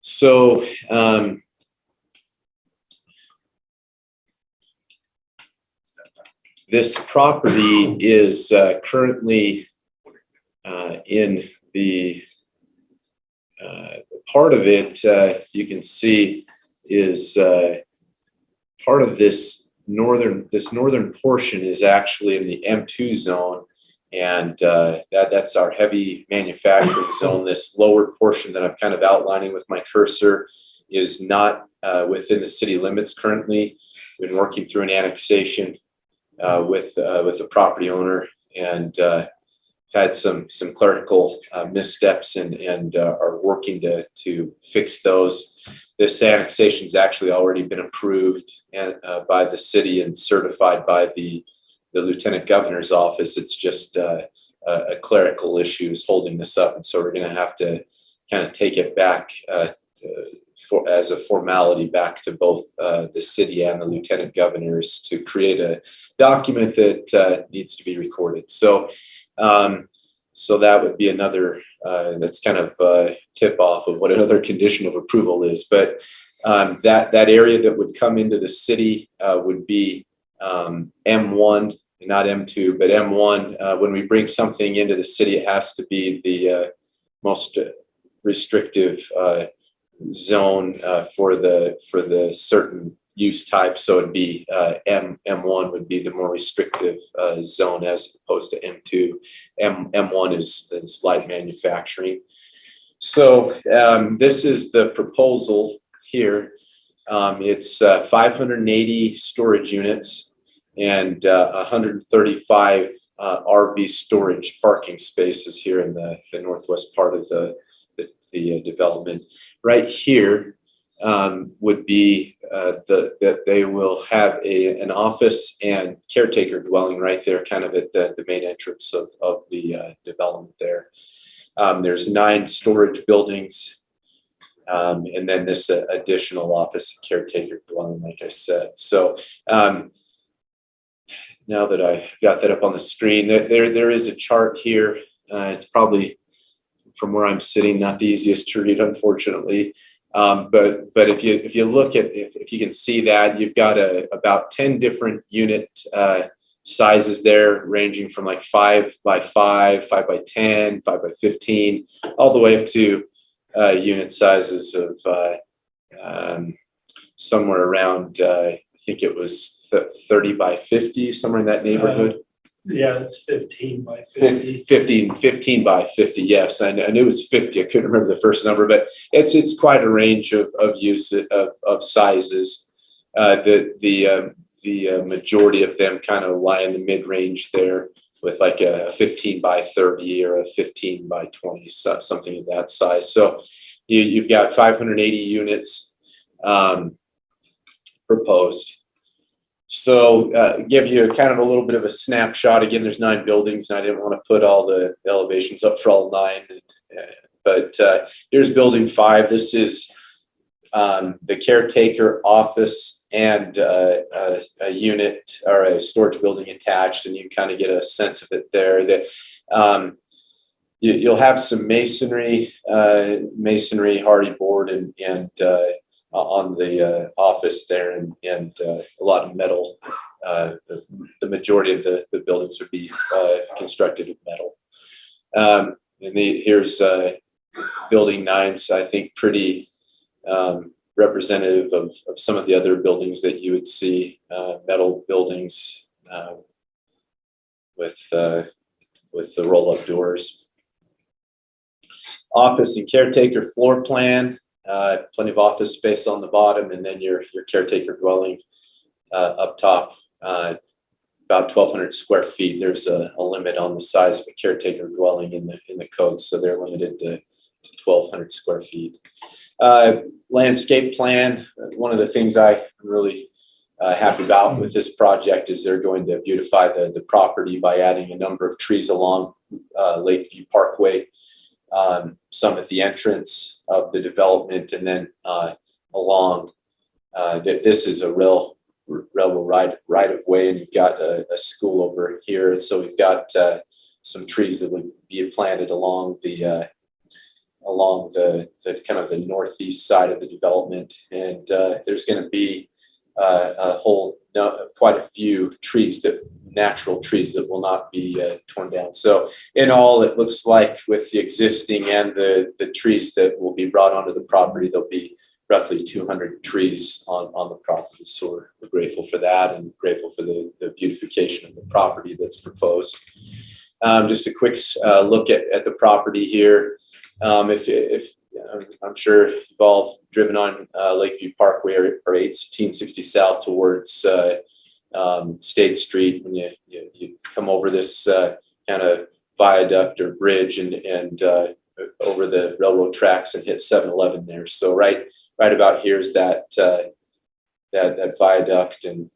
Speaker 11: So this property is currently in the part of it you can see is part of this northern portion is actually in the M2 zone, and that's our heavy manufacturing zone. This lower portion that I'm kind of outlining with my cursor is not within the city limits currently. We've been working through an annexation with the property owner, and had some clerical missteps, and are working to fix those. This annexation has actually already been approved by the city and certified by the Lieutenant Governor's office. It's just a clerical issue is holding this up, and so we're going to have to kind of take it back as a formality back to both the city and the Lieutenant Governors to create a document that needs to be recorded. So that would be another, that's kind of a tip off of what another condition of approval is. But that area that would come into the city would be M1, not M2, but M1. When we bring something into the city, it has to be the most restrictive zone for the certain use type. So it'd be M1 would be the more restrictive zone as opposed to M2. M1 is light manufacturing. So this is the proposal here. It's 580 storage units and 135 RV storage parking spaces here in the northwest part of the development. Right here would be that they will have an office and caretaker dwelling right there, kind of at the main entrance of the development there. There's 9 storage buildings, and then this additional office and caretaker dwelling, like I said. So now that I got that up on the screen, there is a chart here. It's probably, from where I'm sitting, not the easiest to read, unfortunately. But if you look at, if you can see that, you've got about 10 different unit sizes there, ranging from like 5 by 5, 5 by 10, 5 by 15, all the way up to unit sizes of somewhere around, I think it was 30 by 50, somewhere in that neighborhood.
Speaker 12: Yeah, it's 15 by 50.
Speaker 11: 15 by 50, yes. I knew it was 50. I couldn't remember the first number, but it's quite a range of use of sizes. The majority of them kind of lie in the mid-range there, with like a 15 by 30 or a 15 by 20, something of that size. So you've got 580 units proposed. So give you kind of a little bit of a snapshot. Again, there's 9 buildings, and I didn't want to put all the elevations up for all 9. But here's building 5. This is the caretaker office and a unit or a storage building attached, and you kind of get a sense of it there. That you'll have some masonry, hardy board, and on the office there, and a lot of metal. The majority of the buildings would be constructed of metal. And here's building 9, so I think pretty representative of some of the other buildings that you would see, metal buildings with the roll-up doors. Office and caretaker floor plan. Plenty of office space on the bottom, and then your caretaker dwelling up top, about 1,200 square feet. There's a limit on the size of a caretaker dwelling in the code, so they're limited to 1,200 square feet. Landscape plan. One of the things I'm really happy about with this project is they're going to beautify the property by adding a number of trees along Lakeview Parkway. Some at the entrance of the development, and then along that this is a railroad right of way, and you've got a school over here. So we've got some trees that would be planted along the kind of the northeast side of the development, and there's going to be quite a few natural trees that will not be torn down. So in all, it looks like with the existing and the trees that will be brought onto the property, there'll be roughly 200 trees on the property. So we're grateful for that and grateful for the beautification of the property that's proposed. Just a quick look at the property here. If I'm sure you've all driven on Lakeview Parkway or 1860 South towards State Street, when you come over this kind of viaduct or bridge and over the railroad tracks and hit 7-Eleven there. So right about here is that viaduct, and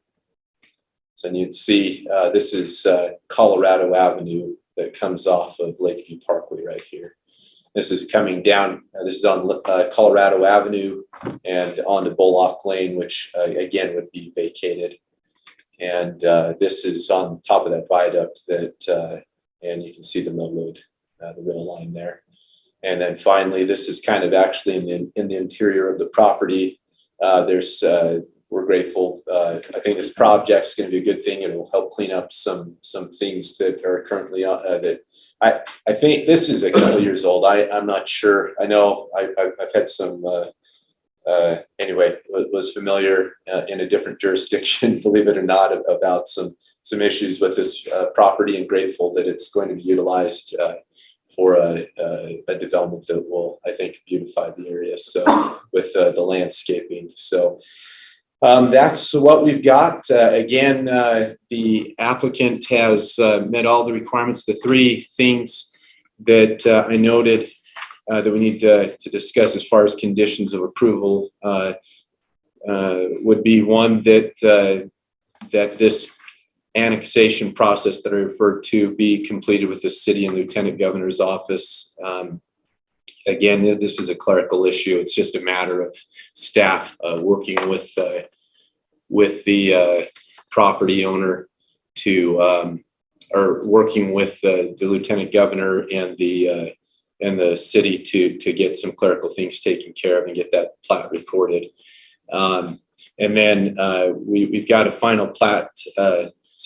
Speaker 11: so you'd see this is Colorado Avenue that comes off of Lakeview Parkway right here. This is coming down. This is on Colorado Avenue and onto Bullock Lane, which again would be vacated. And this is on top of that viaduct and you can see the mill road, the rail line there. And then finally, this is kind of actually in the interior of the property. We're grateful. I think this project is going to be a good thing. It'll help clean up some things that are currently that I think this is a couple years old. I'm not sure. I know I've had some anyway, was familiar in a different jurisdiction, believe it or not, about some issues with this property, and grateful that it's going to be utilized for a development that will, I think, beautify the area. So with the landscaping. So that's what we've got. Again, the applicant has met all the requirements. The three things that I noted that we need to discuss as far as conditions of approval would be one, that this annexation process that I referred to be completed with the city and lieutenant governor's office. Again, this is a clerical issue. It's just a matter of staff working with the property owner to, or working with the lieutenant governor and the city to get some clerical things taken care of and get that plat recorded. And then we've got a final plat,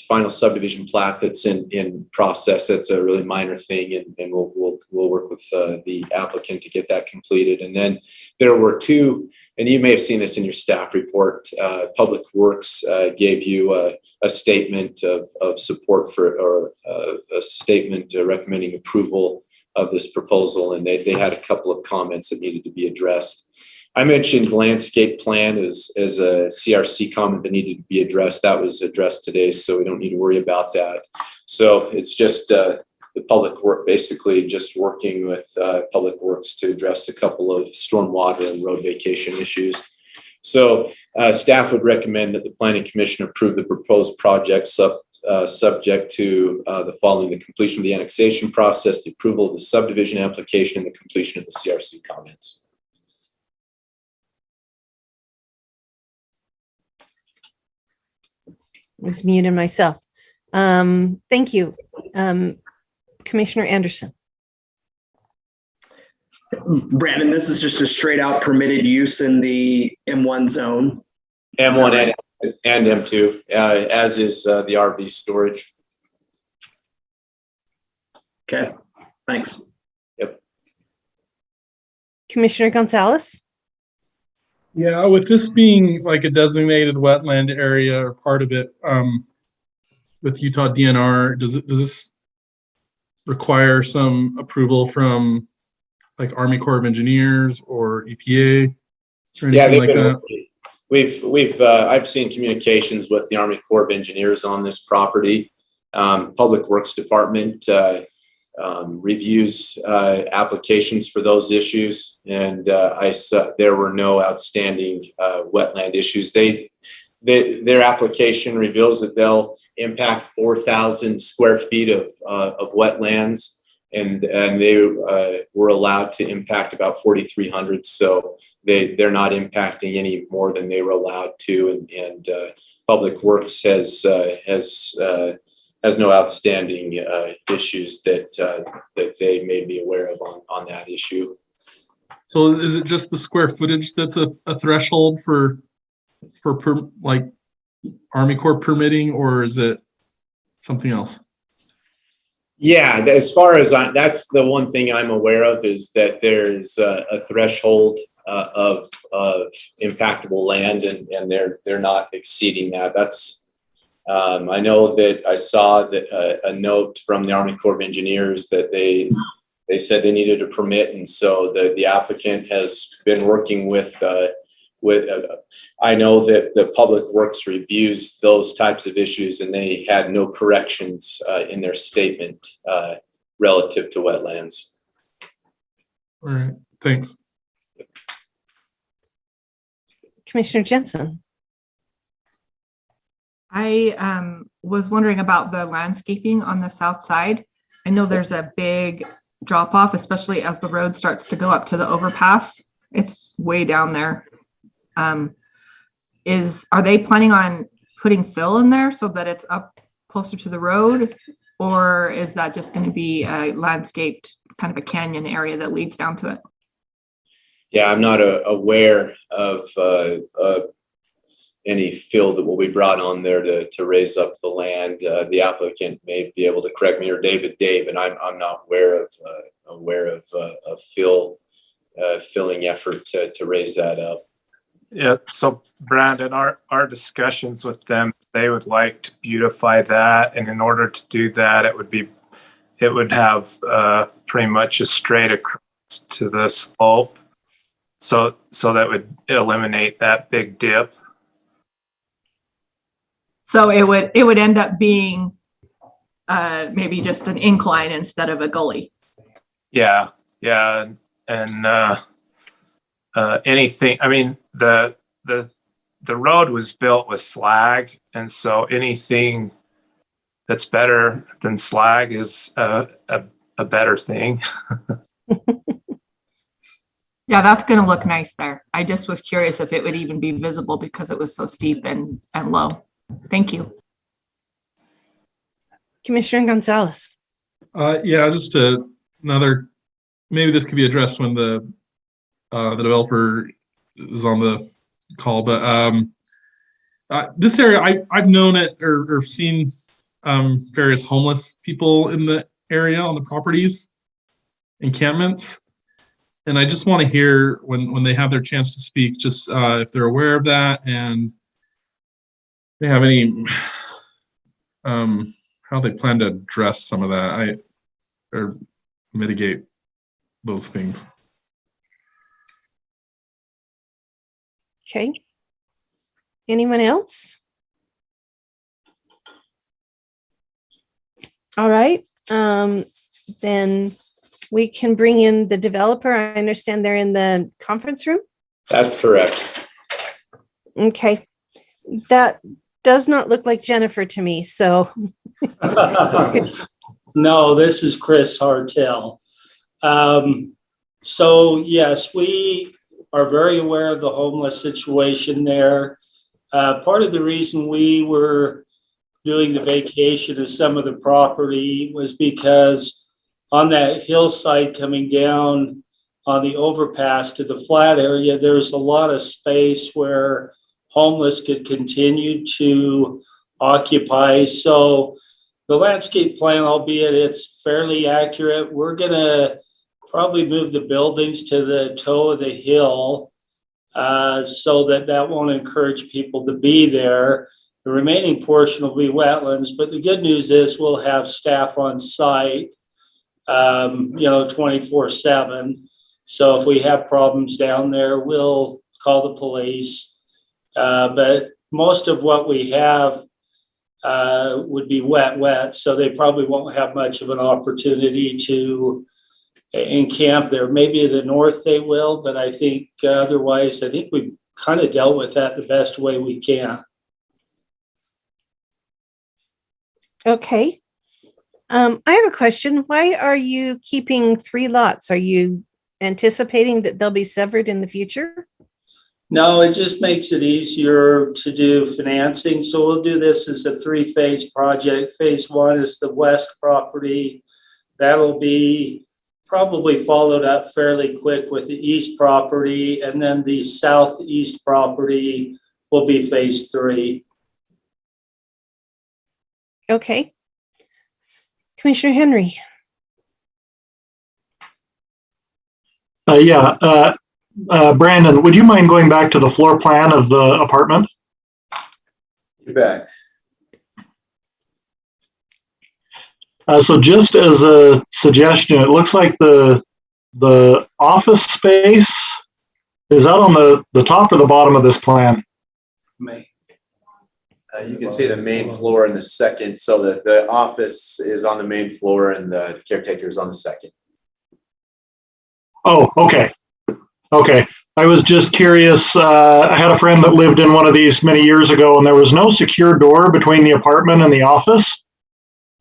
Speaker 11: final subdivision plat that's in process. That's a really minor thing, and we'll work with the applicant to get that completed. And then there were two, and you may have seen this in your staff report. Public Works gave you a statement of support for, or a statement recommending approval of this proposal, and they had a couple of comments that needed to be addressed. I mentioned landscape plan as a CRC comment that needed to be addressed. That was addressed today, so we don't need to worry about that. So it's just the public work, basically just working with Public Works to address a couple of stormwater and road vacation issues. So staff would recommend that the Planning Commission approve the proposed project subject to the following: the completion of the annexation process, the approval of the subdivision application, and the completion of the CRC comments.
Speaker 1: I was muted myself. Thank you. Commissioner Anderson.
Speaker 7: Brandon, this is just a straight out permitted use in the M1 zone.
Speaker 11: M1 and M2, as is the RV storage.
Speaker 7: Okay, thanks.
Speaker 11: Yep.
Speaker 1: Commissioner Gonzales.
Speaker 8: Yeah, with this being like a designated wetland area or part of it, with Utah DNR, does this require some approval from like Army Corps of Engineers or EPA or anything like that?
Speaker 11: I've seen communications with the Army Corps of Engineers on this property. Public Works Department reviews applications for those issues, and I saw there were no outstanding wetland issues. Their application reveals that they'll impact 4,000 square feet of wetlands, and they were allowed to impact about 4,300. So they're not impacting any more than they were allowed to, and Public Works has no outstanding issues that they may be aware of on that issue.
Speaker 8: So is it just the square footage that's a threshold for like Army Corps permitting, or is it something else?
Speaker 11: Yeah, as far as that's the one thing I'm aware of, is that there's a threshold of impactable land, and they're not exceeding that. That's I know that I saw that a note from the Army Corps of Engineers that they said they needed a permit, and so the applicant has been working with. I know that the Public Works reviews those types of issues, and they had no corrections in their statement relative to wetlands.
Speaker 8: All right, thanks.
Speaker 1: Commissioner Jensen.
Speaker 4: I was wondering about the landscaping on the south side. I know there's a big drop off, especially as the road starts to go up to the overpass. It's way down there. Are they planning on putting fill in there so that it's up closer to the road? Or is that just going to be a landscaped kind of a canyon area that leads down to it?
Speaker 11: Yeah, I'm not aware of any fill that will be brought on there to raise up the land. The applicant may be able to correct me, or Dave, and I'm not aware of a filling effort to raise that up.
Speaker 13: Yeah, so Brandon, our discussions with them, they would like to beautify that, and in order to do that, it would have pretty much a straight across to the slope, so that would eliminate that big dip.
Speaker 4: So it would end up being maybe just an incline instead of a gully.
Speaker 13: Yeah, and anything. I mean, the road was built with slag, and so anything that's better than slag is a better thing.
Speaker 4: Yeah, that's going to look nice there. I just was curious if it would even be visible because it was so steep and low. Thank you.
Speaker 1: Commissioner Gonzales.
Speaker 8: Yeah, just another, maybe this could be addressed when the developer is on the call, but this area, I've known it or seen various homeless people in the area on the properties, encampments. And I just want to hear when they have their chance to speak, just if they're aware of that and they have any, how they plan to address some of that or mitigate those things.
Speaker 1: Okay. Anyone else? All right. Then we can bring in the developer. I understand they're in the conference room.
Speaker 11: That's correct.
Speaker 1: Okay. That does not look like Jennifer to me, so.
Speaker 12: No, this is Chris Hartel. So yes, we are very aware of the homeless situation there. Part of the reason we were doing the vacation of some of the property was because on that hillside coming down on the overpass to the flat area, there's a lot of space where homeless could continue to occupy. So the landscape plan, albeit it's fairly accurate, we're going to probably move the buildings to the toe of the hill so that won't encourage people to be there. The remaining portion will be wetlands, but the good news is we'll have staff on site, 24/7. So if we have problems down there, we'll call the police. But most of what we have would be wet, so they probably won't have much of an opportunity to encamp there. Maybe to the north they will, but I think otherwise, I think we've kind of dealt with that the best way we can.
Speaker 1: Okay. I have a question. Why are you keeping 3 lots? Are you anticipating that they'll be severed in the future?
Speaker 12: No, it just makes it easier to do financing. So we'll do this as a 3-phase project. Phase 1 is the west property. That'll be probably followed up fairly quick with the east property. And then the southeast property will be phase 3.
Speaker 1: Okay. Commissioner Henry.
Speaker 6: Brandon, would you mind going back to the floor plan of the apartment?
Speaker 11: You bet.
Speaker 6: So just as a suggestion, it looks like the office space is out on the top or the bottom of this plan.
Speaker 11: You can see the main floor and the second. So the office is on the main floor and the caretaker is on the second.
Speaker 6: Oh, okay. Okay. I was just curious. I had a friend that lived in one of these many years ago, and there was no secure door between the apartment and the office.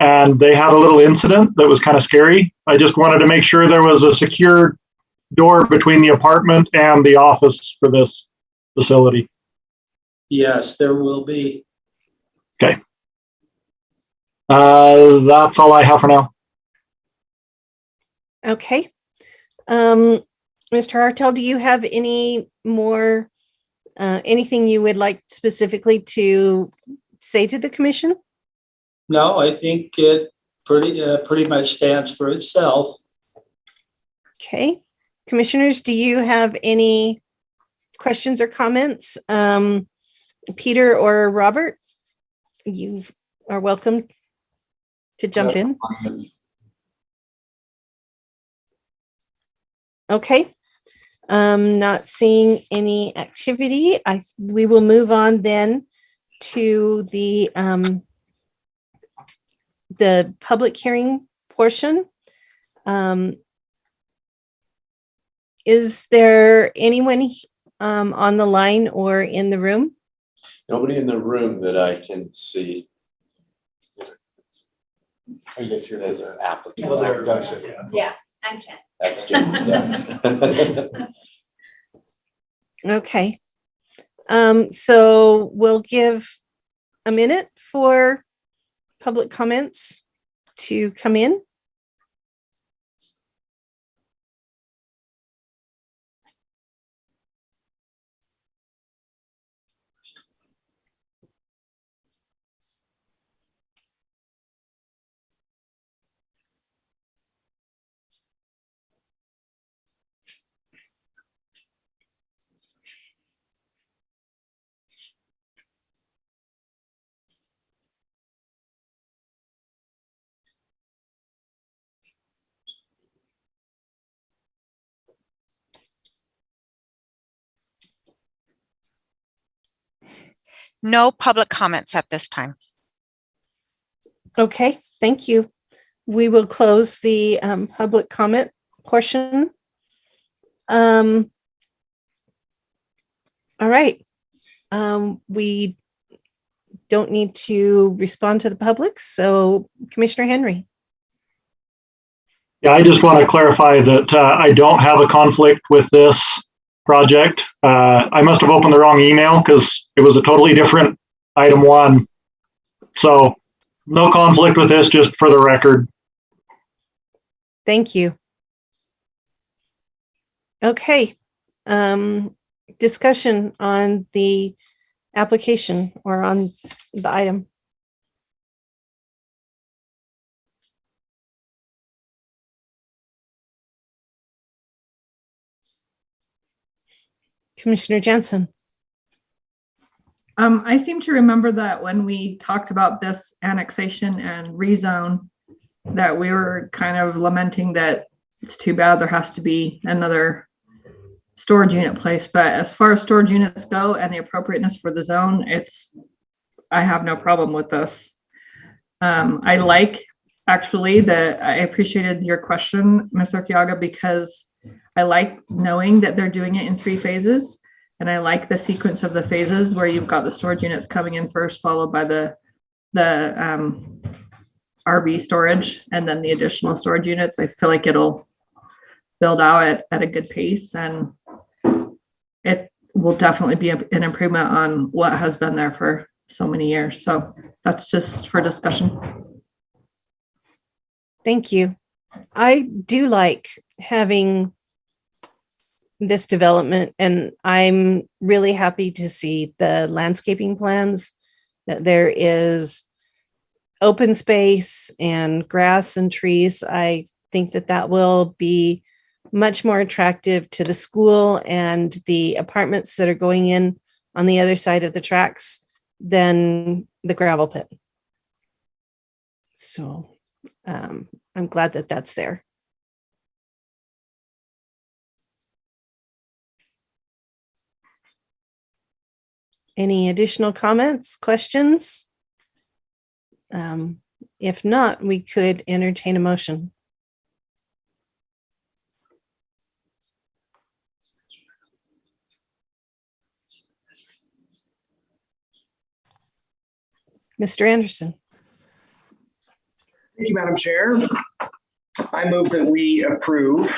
Speaker 6: And they had a little incident that was kind of scary. I just wanted to make sure there was a secure door between the apartment and the office for this facility.
Speaker 12: Yes, there will be.
Speaker 6: Okay. That's all I have for now.
Speaker 1: Okay. Mr. Hartel, do you have any more, anything you would like specifically to say to the commission?
Speaker 12: No, I think it pretty much stands for itself.
Speaker 1: Okay. Commissioners, do you have any questions or comments? Peter or Robert, you are welcome to jump in. Okay. Not seeing any activity. We will move on then to the public hearing portion. Is there anyone on the line or in the room?
Speaker 11: Nobody in the room that I can see. Are you guys here as an applicant?
Speaker 14: Yeah, I'm Jen.
Speaker 11: That's Jen, yeah.
Speaker 1: Okay. So we'll give a minute for public comments to come in.
Speaker 15: No public comments at this time.
Speaker 1: Okay, thank you. We will close the public comment portion. All right. We don't need to respond to the public. So Commissioner Henry.
Speaker 6: Yeah, I just want to clarify that I don't have a conflict with this project. I must have opened the wrong email because it was a totally different item 1. So no conflict with this, just for the record.
Speaker 1: Thank you. Okay. Discussion on the application or on the item. Commissioner Jensen.
Speaker 4: I seem to remember that when we talked about this annexation and rezone, that we were kind of lamenting that it's too bad there has to be another storage unit place. But as far as storage units go and the appropriateness for the zone, I have no problem with this. I appreciated your question, Ms. Okiaga, because I like knowing that they're doing it in 3 phases. And I like the sequence of the phases where you've got the storage units coming in first, followed by the RV storage, and then the additional storage units. I feel like it'll build out at a good pace, and it will definitely be an improvement on what has been there for so many years. So that's just for discussion.
Speaker 1: Thank you. I do like having this development, and I'm really happy to see the landscaping plans, that there is open space and grass and trees. I think that will be much more attractive to the school and the apartments that are going in on the other side of the tracks than the gravel pit. So I'm glad that that's there. Any additional comments, questions? If not, we could entertain a motion. Mr. Anderson.
Speaker 7: Thank you, Madam Chair. I move that we approve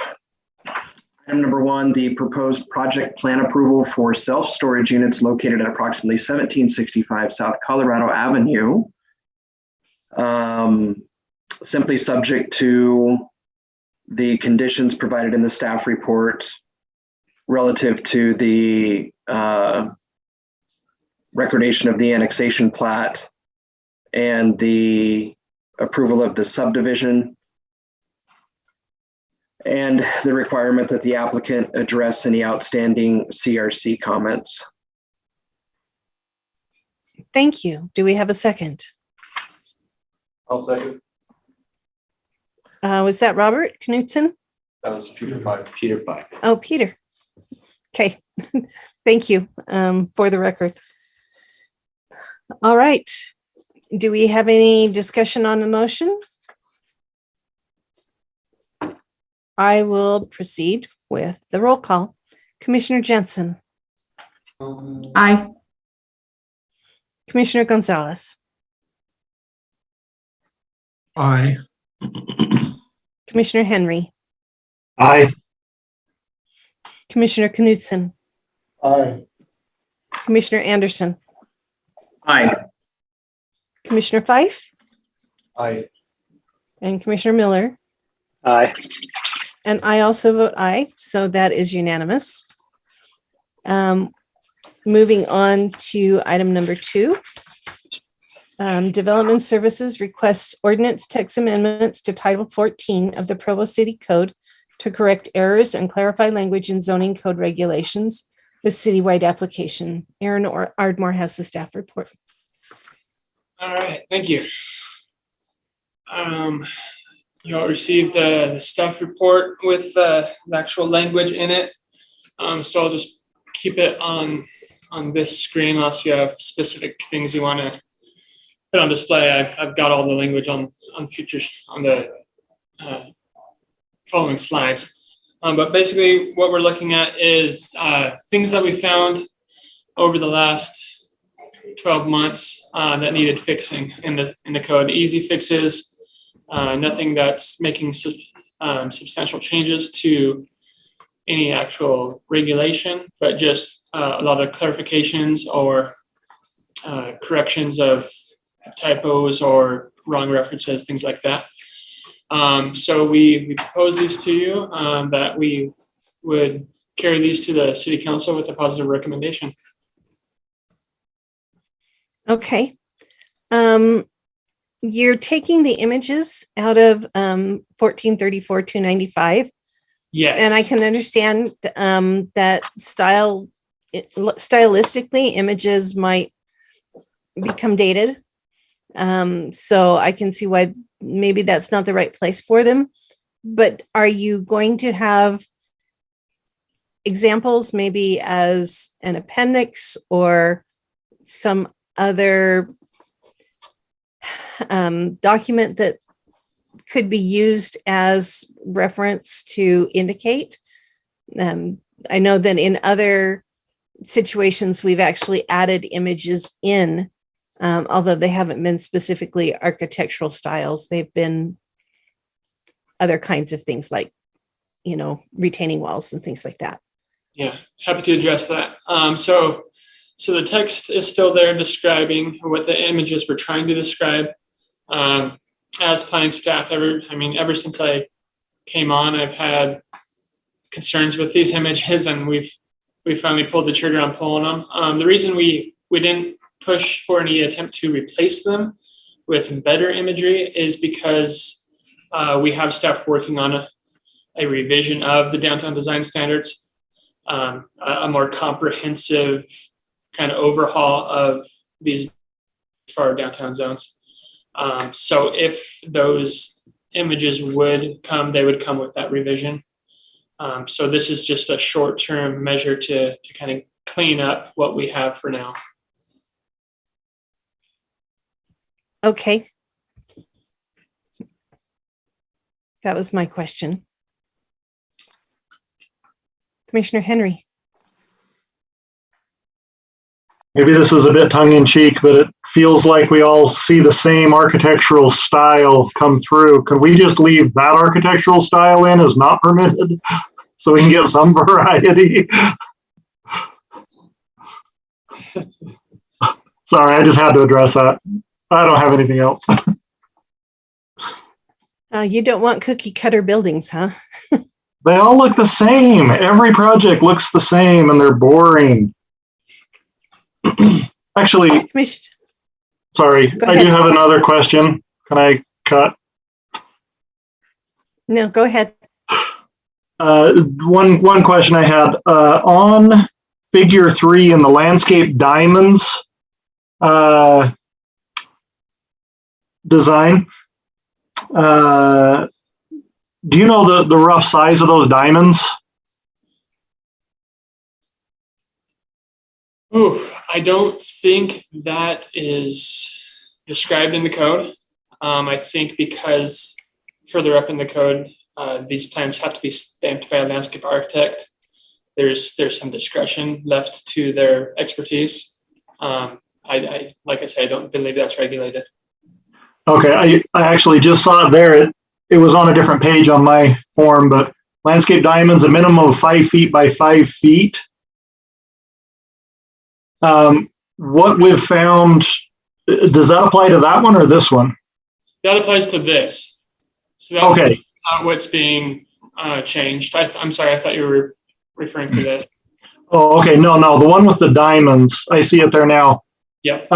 Speaker 7: item number 1, the proposed project plan approval for self-storage units located at approximately 1765 South Colorado Avenue. Simply subject to the conditions provided in the staff report relative to the recordation of the annexation plat and the approval of the subdivision, and the requirement that the applicant address any outstanding CRC comments.
Speaker 1: Thank you. Do we have a second?
Speaker 3: I'll second.
Speaker 1: Was that Robert Knudsen?
Speaker 3: That was Peter Pike.
Speaker 11: Peter Pike.
Speaker 1: Oh, Peter. Okay. Thank you for the record. All right. Do we have any discussion on the motion? I will proceed with the roll call. Commissioner Jensen.
Speaker 4: Aye.
Speaker 1: Commissioner Gonzales.
Speaker 8: Aye.
Speaker 1: Commissioner Henry.
Speaker 6: Aye.
Speaker 1: Commissioner Knudsen.
Speaker 10: Aye.
Speaker 1: Commissioner Anderson.
Speaker 7: Aye.
Speaker 1: Commissioner Fife.
Speaker 3: Aye.
Speaker 1: And Commissioner Miller.
Speaker 9: Aye.
Speaker 1: And I also vote aye, so that is unanimous. Moving on to item number 2. Development Services requests Ordinance Text Amendments to Title 14 of the Provo City Code to correct errors and clarify language in zoning code regulations with citywide application. Aaron Ardmore has the staff report.
Speaker 2: All right, thank you. You all received the staff report with the actual language in it. So I'll just keep it on this screen unless you have specific things you want to put on display. I've got all the language on the following slides. But basically what we're looking at is things that we found over the last 12 months that needed fixing in the code. Easy fixes. Nothing that's making substantial changes to any actual regulation, but just a lot of clarifications or corrections of typos or wrong references, things like that. So we propose these to you that we would carry these to the city council with a positive recommendation.
Speaker 1: Okay. You're taking the images out of 1434-295.
Speaker 2: Yes.
Speaker 1: And I can understand that stylistically images might become dated. So I can see why maybe that's not the right place for them. But are you going to have examples maybe as an appendix or some other document that could be used as reference to indicate? I know that in other situations, we've actually added images in, although they haven't been specifically architectural styles. They've been other kinds of things like, retaining walls and things like that.
Speaker 2: Yeah, happy to address that. So the text is still there describing what the images we're trying to describe. As planning staff, ever since I came on, I've had concerns with these images, and we finally pulled the trigger on pulling them. The reason we didn't push for any attempt to replace them with better imagery is because we have staff working on a revision of the downtown design standards, a more comprehensive kind of overhaul of these for our downtown zones. So if those images would come, they would come with that revision. So this is just a short-term measure to kind of clean up what we have for now.
Speaker 1: Okay. That was my question. Commissioner Henry.
Speaker 6: Maybe this is a bit tongue in cheek, but it feels like we all see the same architectural style come through. Could we just leave that architectural style in as not permitted so we can get some variety? Sorry, I just had to address that. I don't have anything else.
Speaker 1: You don't want cookie cutter buildings, huh?
Speaker 6: They all look the same. Every project looks the same and they're boring. Actually, sorry, I do have another question. Can I cut?
Speaker 1: No, go ahead.
Speaker 6: One question I had on figure 3 in the landscape diamonds design. Do you know the rough size of those diamonds?
Speaker 2: Ooh, I don't think that is described in the code. I think because further up in the code, these plans have to be stamped by a landscape architect. There's some discretion left to their expertise. I like I say, I don't believe that's regulated.
Speaker 6: Okay, I actually just saw it there. It was on a different page on my form, but landscape diamonds, a minimum of 5 feet by 5 feet. What we've found, does that apply to that one or this one?
Speaker 2: That applies to this. So that's
Speaker 6: okay.
Speaker 2: Not what's being changed. I'm sorry, I thought you were referring to that.
Speaker 6: Oh, okay. No, the one with the diamonds. I see it there now.
Speaker 2: Yep.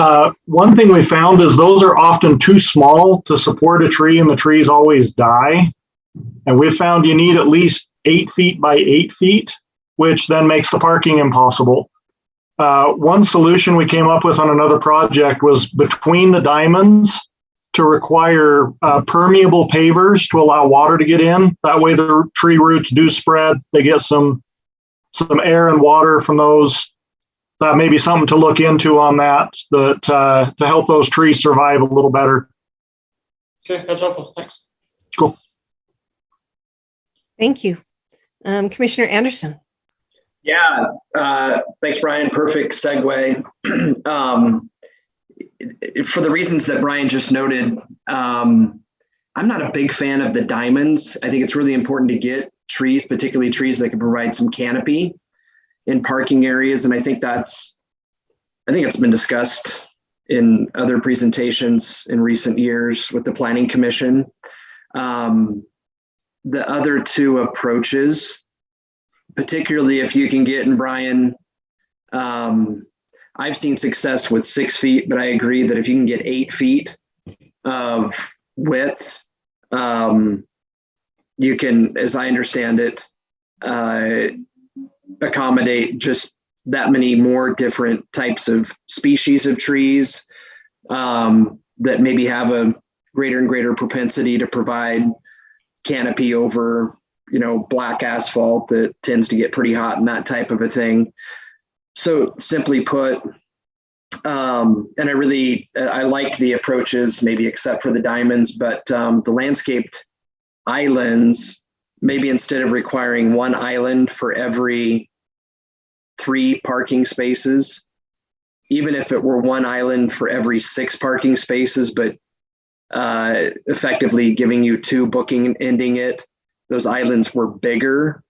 Speaker 6: One thing we found is those are often too small to support a tree and the trees always die. And we found you need at least 8 feet by 8 feet, which then makes the parking impossible. One solution we came up with on another project was between the diamonds to require permeable pavers to allow water to get in. That way the tree roots do spread. They get some air and water from those. That may be something to look into on that to help those trees survive a little better.
Speaker 2: Okay, that's helpful. Thanks.
Speaker 6: Cool.
Speaker 1: Thank you. Commissioner Anderson.
Speaker 7: Yeah, thanks, Brian. Perfect segue. For the reasons that Brian just noted, I'm not a big fan of the diamonds. I think it's really important to get trees, particularly trees that can provide some canopy in parking areas. And I think it's been discussed in other presentations in recent years with the Planning Commission. The other two approaches, particularly if you can get, and Brian, I've seen success with 6 feet, but I agree that if you can get 8 feet of width, you can, as I understand it, accommodate just that many more different types of species of trees that maybe have a greater and greater propensity to provide canopy over, black asphalt that tends to get pretty hot and that type of a thing. So simply put, and I like the approaches, maybe except for the diamonds, but the landscaped islands, maybe instead of requiring one island for every 3 parking spaces, even if it were one island for every 6 parking spaces, but effectively giving you 2 booking ending it, those islands were bigger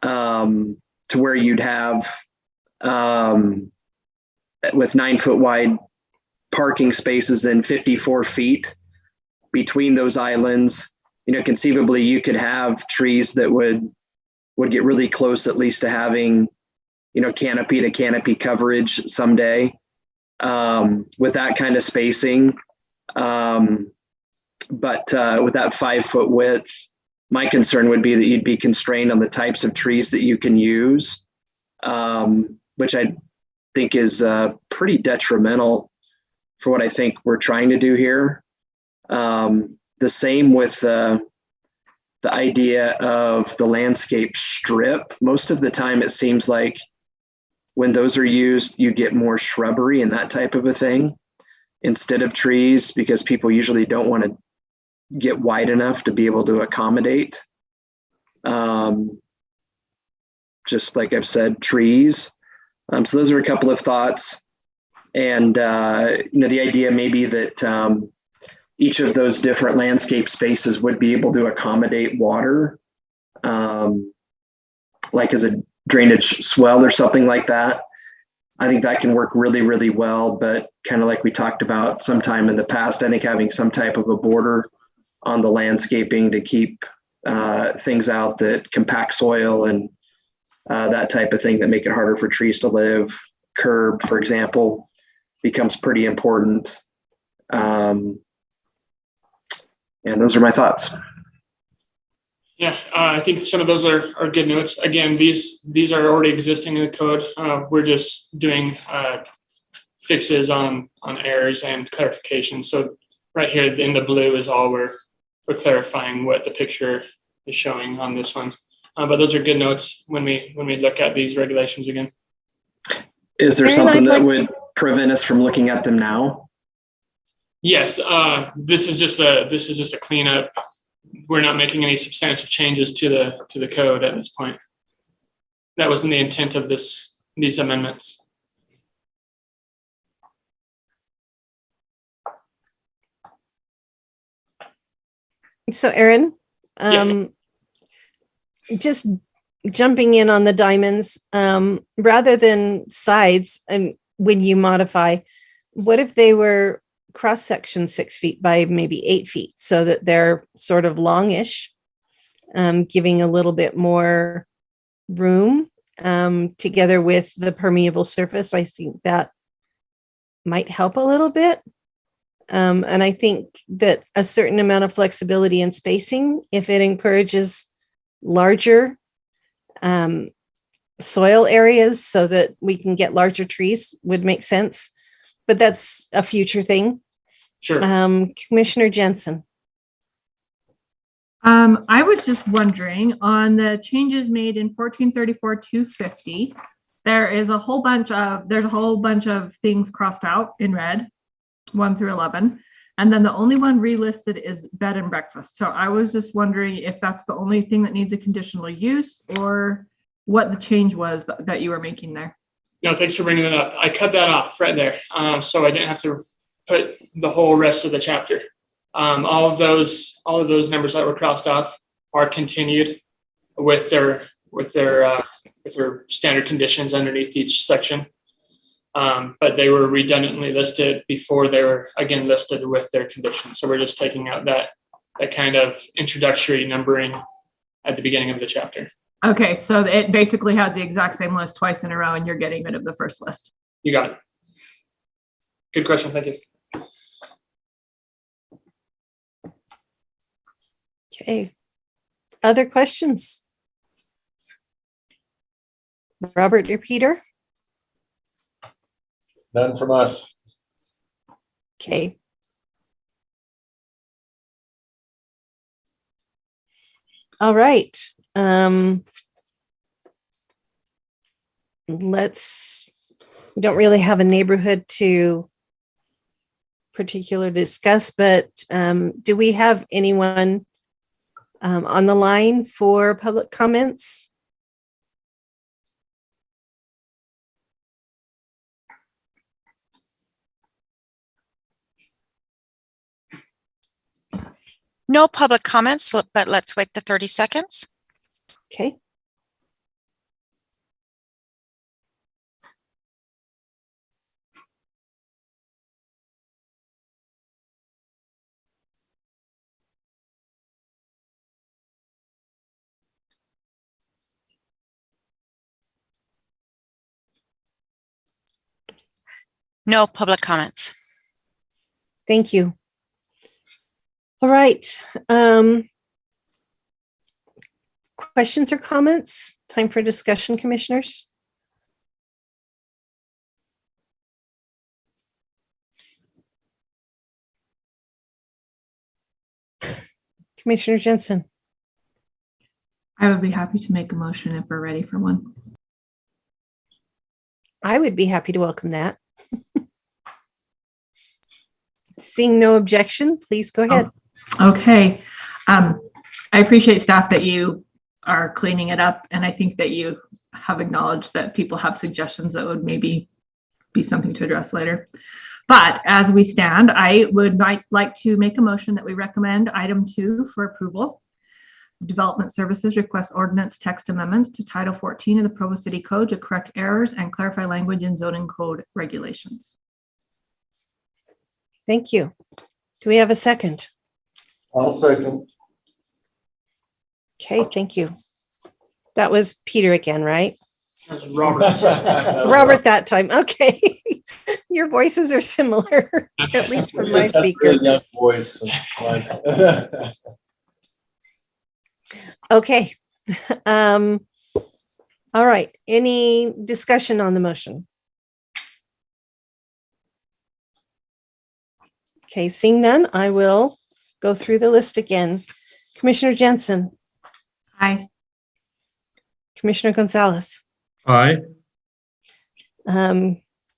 Speaker 7: to where you'd have with 9 foot wide parking spaces and 54 feet between those islands. Conceivably you could have trees that would get really close at least to having, canopy to canopy coverage someday with that kind of spacing. But with that 5 foot width, my concern would be that you'd be constrained on the types of trees that you can use, which I think is pretty detrimental for what I think we're trying to do here. The same with the idea of the landscape strip. Most of the time, it seems like when those are used, you get more shrubbery and that type of a thing instead of trees, because people usually don't want to get wide enough to be able to accommodate. Just like I've said, trees. So those are a couple of thoughts. And, the idea maybe that each of those different landscape spaces would be able to accommodate water, like as a drainage swell or something like that. I think that can work really, really well, but kind of like we talked about sometime in the past, I think having some type of a border on the landscaping to keep things out that compact soil and that type of thing that make it harder for trees to live, curb, for example, becomes pretty important. And those are my thoughts.
Speaker 2: Yeah, I think some of those are good notes. Again, these are already existing in the code. We're just doing fixes on errors and clarification. So right here in the blue is all we're clarifying what the picture is showing on this one. But those are good notes when we look at these regulations again.
Speaker 7: Is there something that would prevent us from looking at them now?
Speaker 2: Yes, this is just a cleanup. We're not making any substantive changes to the code at this point. That wasn't the intent of these amendments.
Speaker 1: So Aaron,
Speaker 2: Yes.
Speaker 1: Just jumping in on the diamonds, rather than sides, and when you modify, what if they were cross section 6 feet by maybe 8 feet, so that they're sort of longish, giving a little bit more room, together with the permeable surface? I think that might help a little bit. And I think that a certain amount of flexibility and spacing, if it encourages larger soil areas so that we can get larger trees, would make sense. But that's a future thing.
Speaker 2: Sure.
Speaker 1: Commissioner Jensen.
Speaker 4: I was just wondering on the changes made in 1434-250, there's a whole bunch of things crossed out in red, 1 through 11. And then the only one relisted is bed and breakfast. So I was just wondering if that's the only thing that needs a conditional use, or what the change was that you were making there.
Speaker 2: No, thanks for bringing that up. I cut that off right there, so I didn't have to put the whole rest of the chapter. All of those numbers that were crossed off are continued with their standard conditions underneath each section. But they were redundantly listed before they were again listed with their conditions. So we're just taking out that kind of introductory numbering at the beginning of the chapter.
Speaker 4: Okay, so it basically has the exact same list twice in a row, and you're getting rid of the first list.
Speaker 2: You got it. Good question. Thank you.
Speaker 1: Okay. Other questions? Robert or Peter?
Speaker 3: None from us.
Speaker 1: Okay. All right. We don't really have a neighborhood to particular discuss, but do we have anyone on the line for public comments?
Speaker 15: No public comments, but let's wait the 30 seconds.
Speaker 1: Okay.
Speaker 15: No public comments.
Speaker 1: Thank you. All right. questions or comments? Time for discussion, commissioners? Commissioner Jensen.
Speaker 4: I would be happy to make a motion if we're ready for one.
Speaker 1: I would be happy to welcome that. Seeing no objection, please go ahead.
Speaker 4: Okay. I appreciate staff that you are cleaning it up, and I think that you have acknowledged that people have suggestions that would maybe be something to address later. But as we stand, I would like to make a motion that we recommend item 2 for approval. Development Services requests ordinance text amendments to Title 14 of the Provo City Code to correct errors and clarify language in zoning code regulations.
Speaker 1: Thank you. Do we have a second?
Speaker 10: I'll second.
Speaker 1: Okay, thank you. That was Peter again, right?
Speaker 2: That's Robert.
Speaker 1: Robert that time. Okay. Your voices are similar, at least from my speaker.
Speaker 3: Young voice.
Speaker 1: Okay. All right. Any discussion on the motion? Okay, seeing none, I will go through the list again. Commissioner Jensen.
Speaker 4: Aye.
Speaker 1: Commissioner Gonzales.
Speaker 8: Aye.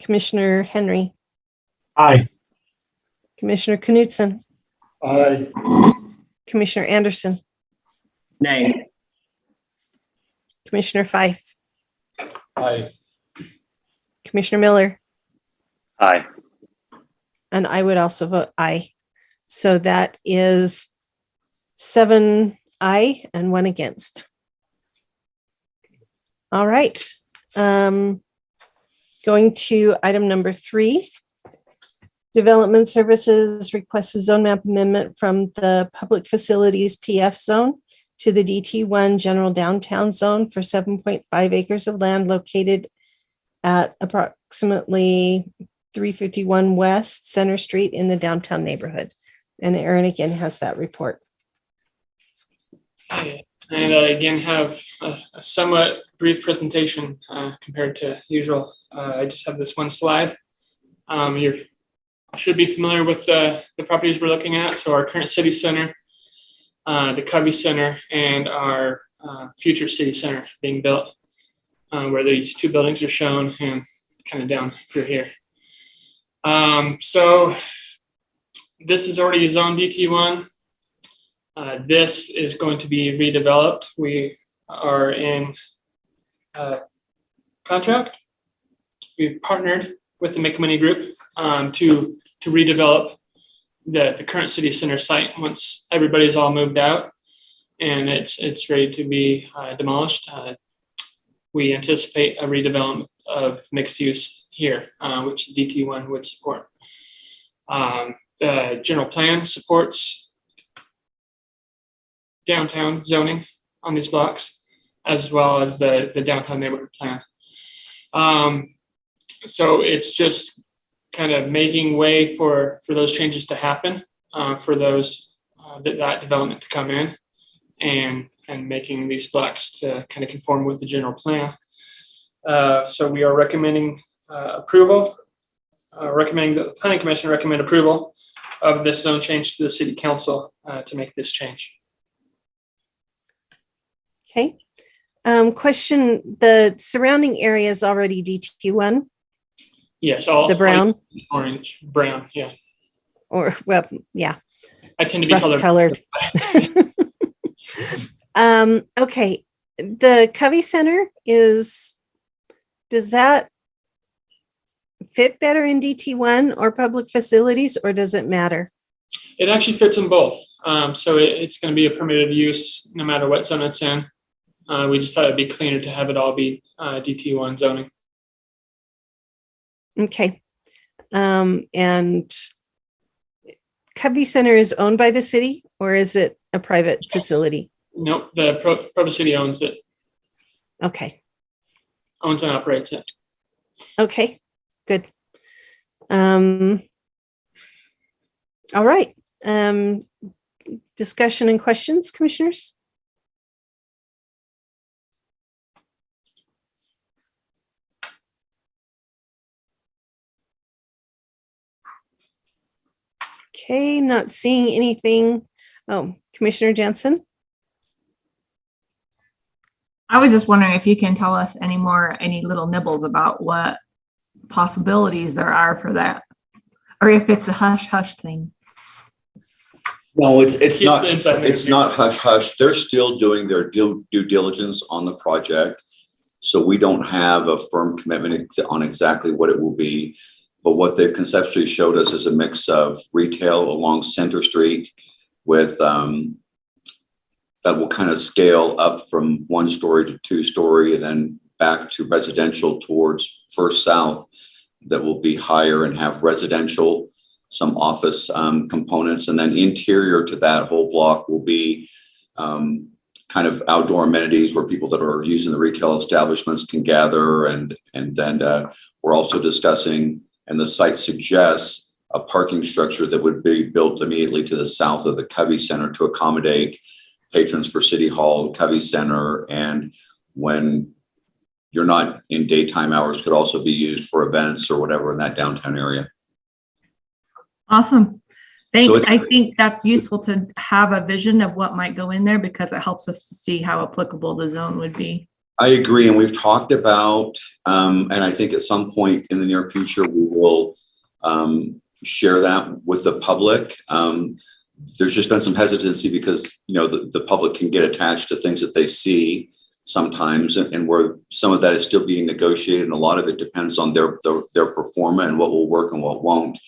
Speaker 1: Commissioner Henry.
Speaker 6: Aye.
Speaker 1: Commissioner Knudsen.
Speaker 10: Aye.
Speaker 1: Commissioner Anderson.
Speaker 7: Nay.
Speaker 1: Commissioner Fife.
Speaker 3: Aye.
Speaker 1: Commissioner Miller.
Speaker 9: Aye.
Speaker 1: And I would also vote aye. So that is 7 aye and 1 against. All right. Going to item number 3. Development Services requests a zone map amendment from the Public Facilities PF zone to the DT1 General Downtown Zone for 7.5 acres of land located at approximately 351 West Center Street in the downtown neighborhood. And Aaron again has that report.
Speaker 2: And I again have a somewhat brief presentation compared to usual. I just have this one slide. You should be familiar with the properties we're looking at. So our current city center, the Covey Center, and our future city center being built, where these 2 buildings are shown and kind of down through here. So this is already zone DT1. This is going to be redeveloped. We are in contract. We've partnered with the Make Money Group to redevelop the current city center site once everybody's all moved out and it's ready to be demolished. We anticipate a redevelopment of mixed use here, which DT1 would support. The general plan supports downtown zoning on these blocks, as well as the downtown neighborhood plan. So it's just kind of making way for those changes to happen, for those that development to come in, and making these blocks to kind of conform with the general plan. So we are recommending approval, recommending that the Planning Commission recommend approval of this zone change to the City Council to make this change.
Speaker 1: Okay. Question, the surrounding area is already DT1?
Speaker 2: Yes, all
Speaker 1: the brown?
Speaker 2: Orange, brown, yeah.
Speaker 1: Or, well, yeah.
Speaker 2: I tend to be
Speaker 1: colored. Okay. The Covey Center does that fit better in DT1 or public facilities, or does it matter?
Speaker 2: It actually fits in both. So it's going to be a permitted use no matter what zone it's in. We just thought it'd be cleaner to have it all be DT1 zoning.
Speaker 1: Okay. And Covey Center is owned by the city, or is it a private facility?
Speaker 2: Nope, the Provo City owns it.
Speaker 1: Okay.
Speaker 2: Owns and operates it.
Speaker 1: Okay, good. All right. Discussion and questions, commissioners? Okay, not seeing anything. Oh, Commissioner Jensen?
Speaker 4: I was just wondering if you can tell us any little nibbles about what possibilities there are for that, or if it's a hush hush thing.
Speaker 16: No, it's
Speaker 2: He's
Speaker 16: not,
Speaker 2: the inside man
Speaker 16: it's
Speaker 2: here.
Speaker 16: not hush hush. They're still doing their due diligence on the project. So we don't have a firm commitment on exactly what it will be. But what they conceptually showed us is a mix of retail along Center Street with, that will kind of scale up from 1 story to 2 story and then back to residential towards First South that will be higher and have residential, some office components. And then interior to that whole block will be kind of outdoor amenities where people that are using the retail establishments can gather. And then we're also discussing, and the site suggests, a parking structure that would be built immediately to the south of the Covey Center to accommodate patrons for City Hall, Covey Center, and when you're not in daytime hours, could also be used for events or whatever in that downtown area.
Speaker 4: Awesome. Thanks.
Speaker 16: So
Speaker 4: I think that's useful to have a vision of what might go in there because it helps us to see how applicable the zone would be.
Speaker 16: I agree. And we've talked about, and I think at some point in the near future, we will share that with the public. There's just been some hesitancy because, the public can get attached to things that they see sometimes, and where some of that is still being negotiated. And a lot of it depends on their performance and what will work and what won't,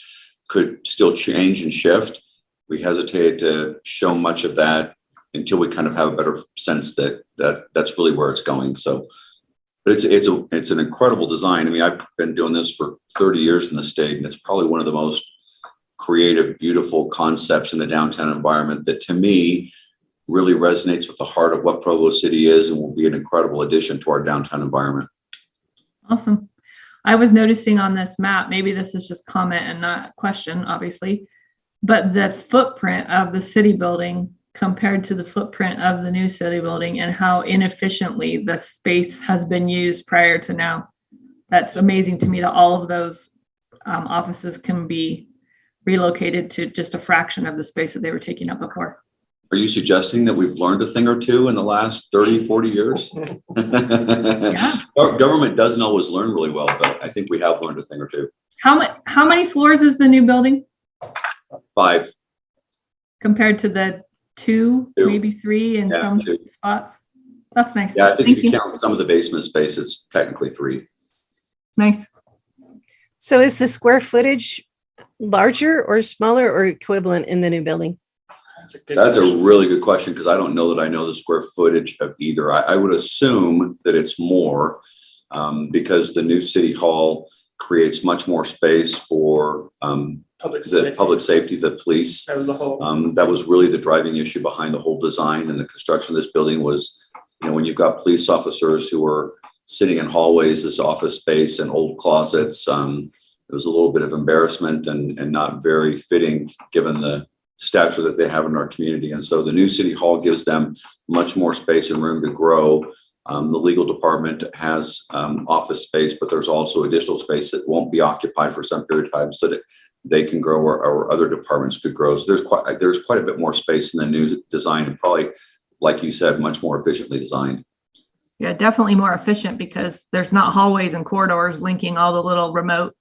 Speaker 16: could still change and shift. We hesitated to show much of that until we kind of have a better sense that that's really where it's going. So, but it's an incredible design. I mean, I've been doing this for 30 years in the state, and it's probably one of the most creative, beautiful concepts in the downtown environment that, to me, really resonates with the heart of what Provo City is and will be an incredible addition to our downtown environment.
Speaker 4: Awesome. I was noticing on this map, maybe this is just comment and not question, obviously, but the footprint of the city building compared to the footprint of the new city building and how inefficiently the space has been used prior to now. That's amazing to me that all of those offices can be relocated to just a fraction of the space that they were taking up before.
Speaker 16: Are you suggesting that we've learned a thing or two in the last 30, 40 years?
Speaker 4: Yeah.
Speaker 16: Government doesn't always learn really well, but I think we have learned a thing or two.
Speaker 4: How many floors is the new building
Speaker 16: 5.
Speaker 4: compared to the 2, maybe 3 in some
Speaker 16: 2
Speaker 4: spots? That's nice.
Speaker 16: Yeah, I think
Speaker 4: Thank
Speaker 16: if you count some of the basement space, it's technically 3.
Speaker 4: Nice.
Speaker 1: So is the square footage larger or smaller or equivalent in the new building?
Speaker 16: That's a really good question because I don't know that I know the square footage of either. I would assume that it's more because the new city hall creates much more space for public safety, the police.
Speaker 2: That was the whole.
Speaker 16: That was really the driving issue behind the whole design and the construction of this building was, when you've got police officers who are sitting in hallways as office space and old closets, it was a little bit of embarrassment and not very fitting given the stature that they have in our community. And so the new city hall gives them much more space and room to grow. The legal department has office space, but there's also additional space that won't be occupied for some period of time so that they can grow or other departments could grow. So there's quite a bit more space in the new design and probably, like you said, much more efficiently designed.
Speaker 4: Yeah, definitely more efficient because there's not hallways and corridors linking all the little remote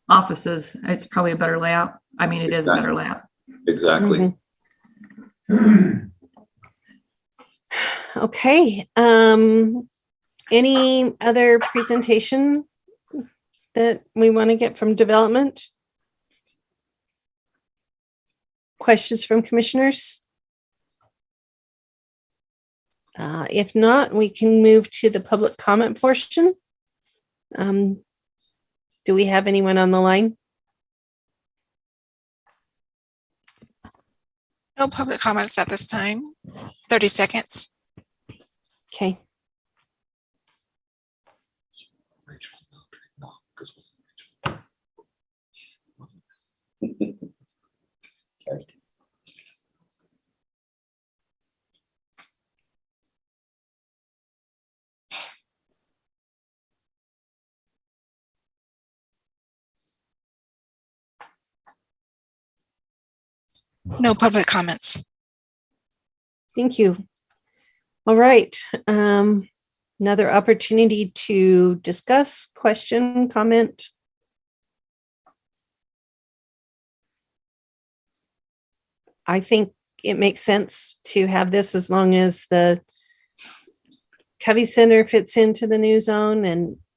Speaker 4: offices. It's probably a better layout. I mean, it is a better layout.
Speaker 16: Exactly.
Speaker 1: Mm-hmm. Okay. Any other presentation that we want to get from development? Questions from commissioners? If not, we can move to the public comment portion. Do we have anyone on the line?
Speaker 15: No public comments at this time. 30 seconds.
Speaker 1: Okay.
Speaker 15: No public comments.
Speaker 1: Thank you. All right. Another opportunity to discuss, question, comment. I think it makes sense to have this as long as the Covey Center fits into the new zone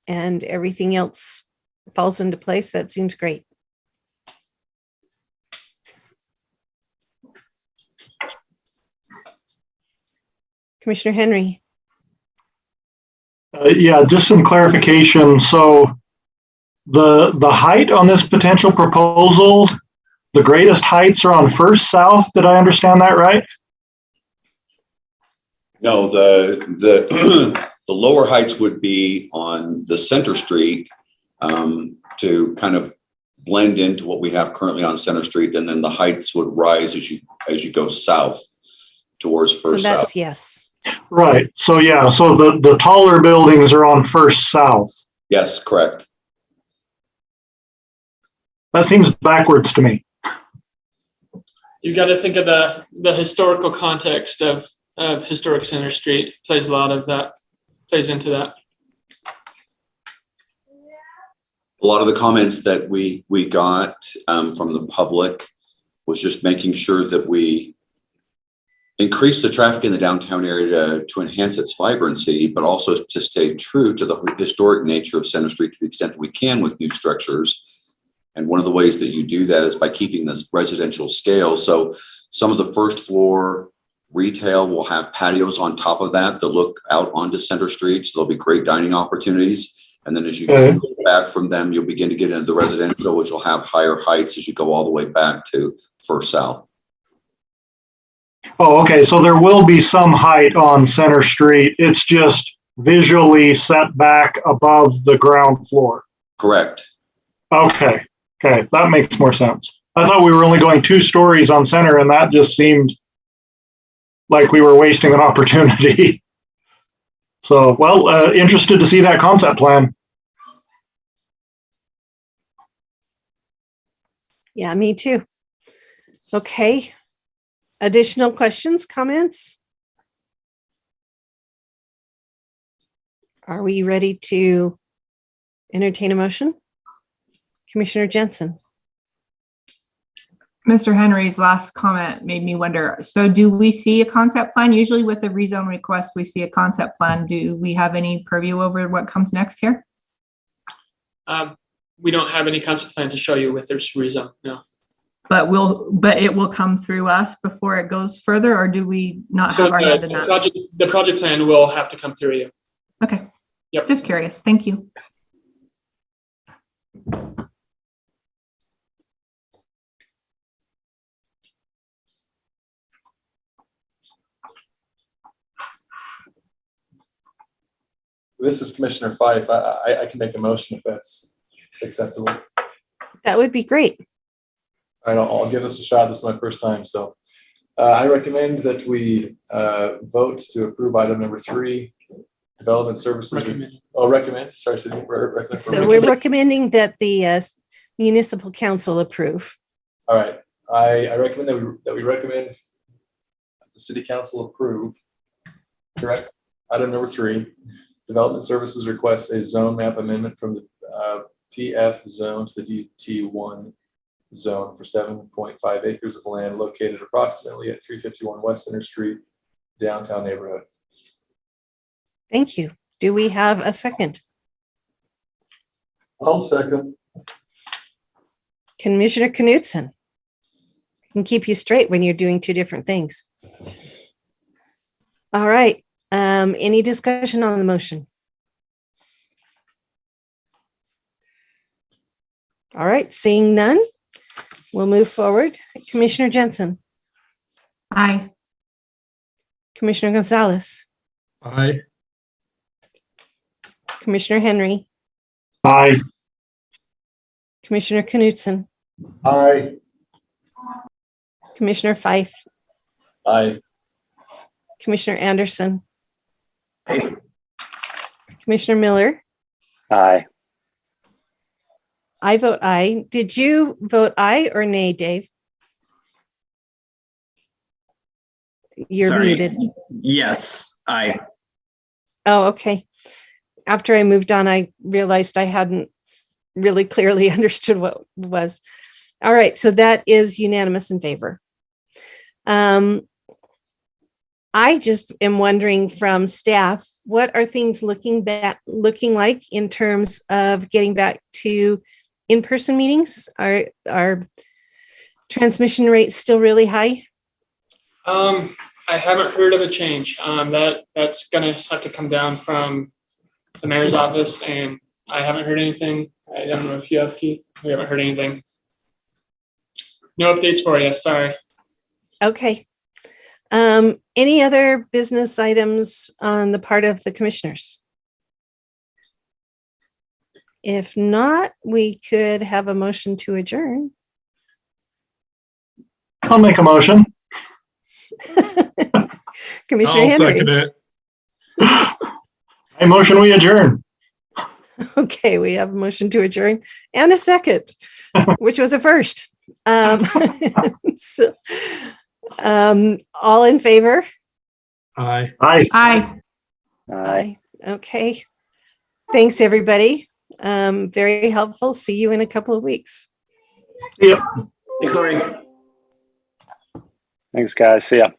Speaker 1: and everything else falls into place. That seems great. Commissioner Henry.
Speaker 6: Yeah, just some clarification. So the height on this potential proposal, the greatest heights are on First South. Did I understand that right?
Speaker 16: No, the the lower heights would be on the Center Street to kind of blend into what we have currently on Center Street, and then the heights would rise as you go south towards First South.
Speaker 1: So that's yes.
Speaker 6: Right. So yeah, so the taller buildings are on First South.
Speaker 16: Yes, correct.
Speaker 6: That seems backwards to me.
Speaker 2: You got to think of the historical context of historic Center Street. Plays a lot of that, plays into that.
Speaker 16: A lot of the comments that we got from the public was just making sure that we increase the traffic in the downtown area to enhance its vibrancy, but also to stay true to the historic nature of Center Street to the extent that we can with new structures. And one of the ways that you do that is by keeping this residential scale. So some of the first floor retail will have patios on top of that look out onto Center Street. So there'll be great dining opportunities. And then as you go back from them, you'll begin to get into the residential, which will have higher heights as you go all the way back to First South.
Speaker 6: Oh, okay. So there will be some height on Center Street. It's just visually set back above the ground floor.
Speaker 16: Correct.
Speaker 6: Okay. Okay. That makes more sense. I thought we were only going 2 stories on Center, and that just seemed like we were wasting an opportunity. So, well, interested to see that concept plan.
Speaker 1: Yeah, me too. Okay. Additional questions, comments? Are we ready to entertain a motion? Commissioner Jensen.
Speaker 4: Mr. Henry's last comment made me wonder, so do we see a concept plan? Usually with a rezone request, we see a concept plan. Do we have any purview over what comes next here?
Speaker 2: We don't have any concept plan to show you with this rezone, no.
Speaker 4: But it will come through us before it goes further, or do we not have our hand in that?
Speaker 2: The project plan will have to come through you.
Speaker 4: Okay.
Speaker 2: Yep.
Speaker 4: Just curious. Thank you.
Speaker 3: This is Commissioner Fife. I can make a motion if that's acceptable.
Speaker 1: That would be great.
Speaker 3: All right, I'll give this a shot. This is my first time. So I recommend that we vote to approve item number 3, development services. Recommend. Sorry, recommend.
Speaker 1: So we're recommending that the municipal council approve.
Speaker 3: All right. I recommend that we recommend the city council approve. Correct. Item number 3, development services requests a zone map amendment from the PF zone to the DT1 zone for 7.5 acres of land located approximately at 351 West Center Street, downtown neighborhood.
Speaker 1: Thank you. Do we have a second?
Speaker 10: I'll second.
Speaker 1: Commissioner Knudsen. I can keep you straight when you're doing 2 different things. All right. Any discussion on the motion? All right. Seeing none, we'll move forward. Commissioner Jensen.
Speaker 4: Aye.
Speaker 1: Commissioner Gonzales.
Speaker 8: Aye.
Speaker 1: Commissioner Henry.
Speaker 6: Aye.
Speaker 1: Commissioner Knudsen.
Speaker 10: Aye.
Speaker 1: Commissioner Fife.
Speaker 3: Aye.
Speaker 1: Commissioner Anderson. Commissioner Miller.
Speaker 9: Aye.
Speaker 1: I vote aye. Did you vote aye or nay, Dave? You're
Speaker 7: Sorry.
Speaker 1: muted.
Speaker 7: Yes, aye.
Speaker 1: Oh, okay. After I moved on, I realized I hadn't really clearly understood what it was. All right, so that is unanimous in favor. I just am wondering from staff, what are things looking like in terms of getting back to in-person meetings? Are transmission rates still really high?
Speaker 2: I haven't heard of a change. That's gonna have to come down from the mayor's office, and I haven't heard anything. I don't know if you have, Keith. We haven't heard anything. No updates for you. Sorry.
Speaker 1: Okay. Any other business items on the part of the commissioners? If not, we could have a motion to adjourn.
Speaker 6: I'll make a motion.
Speaker 1: Commissioner
Speaker 8: I'll
Speaker 1: Henry.
Speaker 8: second it.
Speaker 6: I motion we adjourn.
Speaker 1: Okay, we have a motion to adjourn and a second, which was a first. So, all in favor?
Speaker 8: Aye.
Speaker 6: Aye.
Speaker 4: Aye.
Speaker 1: Aye. Okay. Thanks, everybody. Very helpful. See you in a couple of weeks.
Speaker 6: Yep.
Speaker 7: Thanks, Lori.
Speaker 9: Thanks, guys. See ya.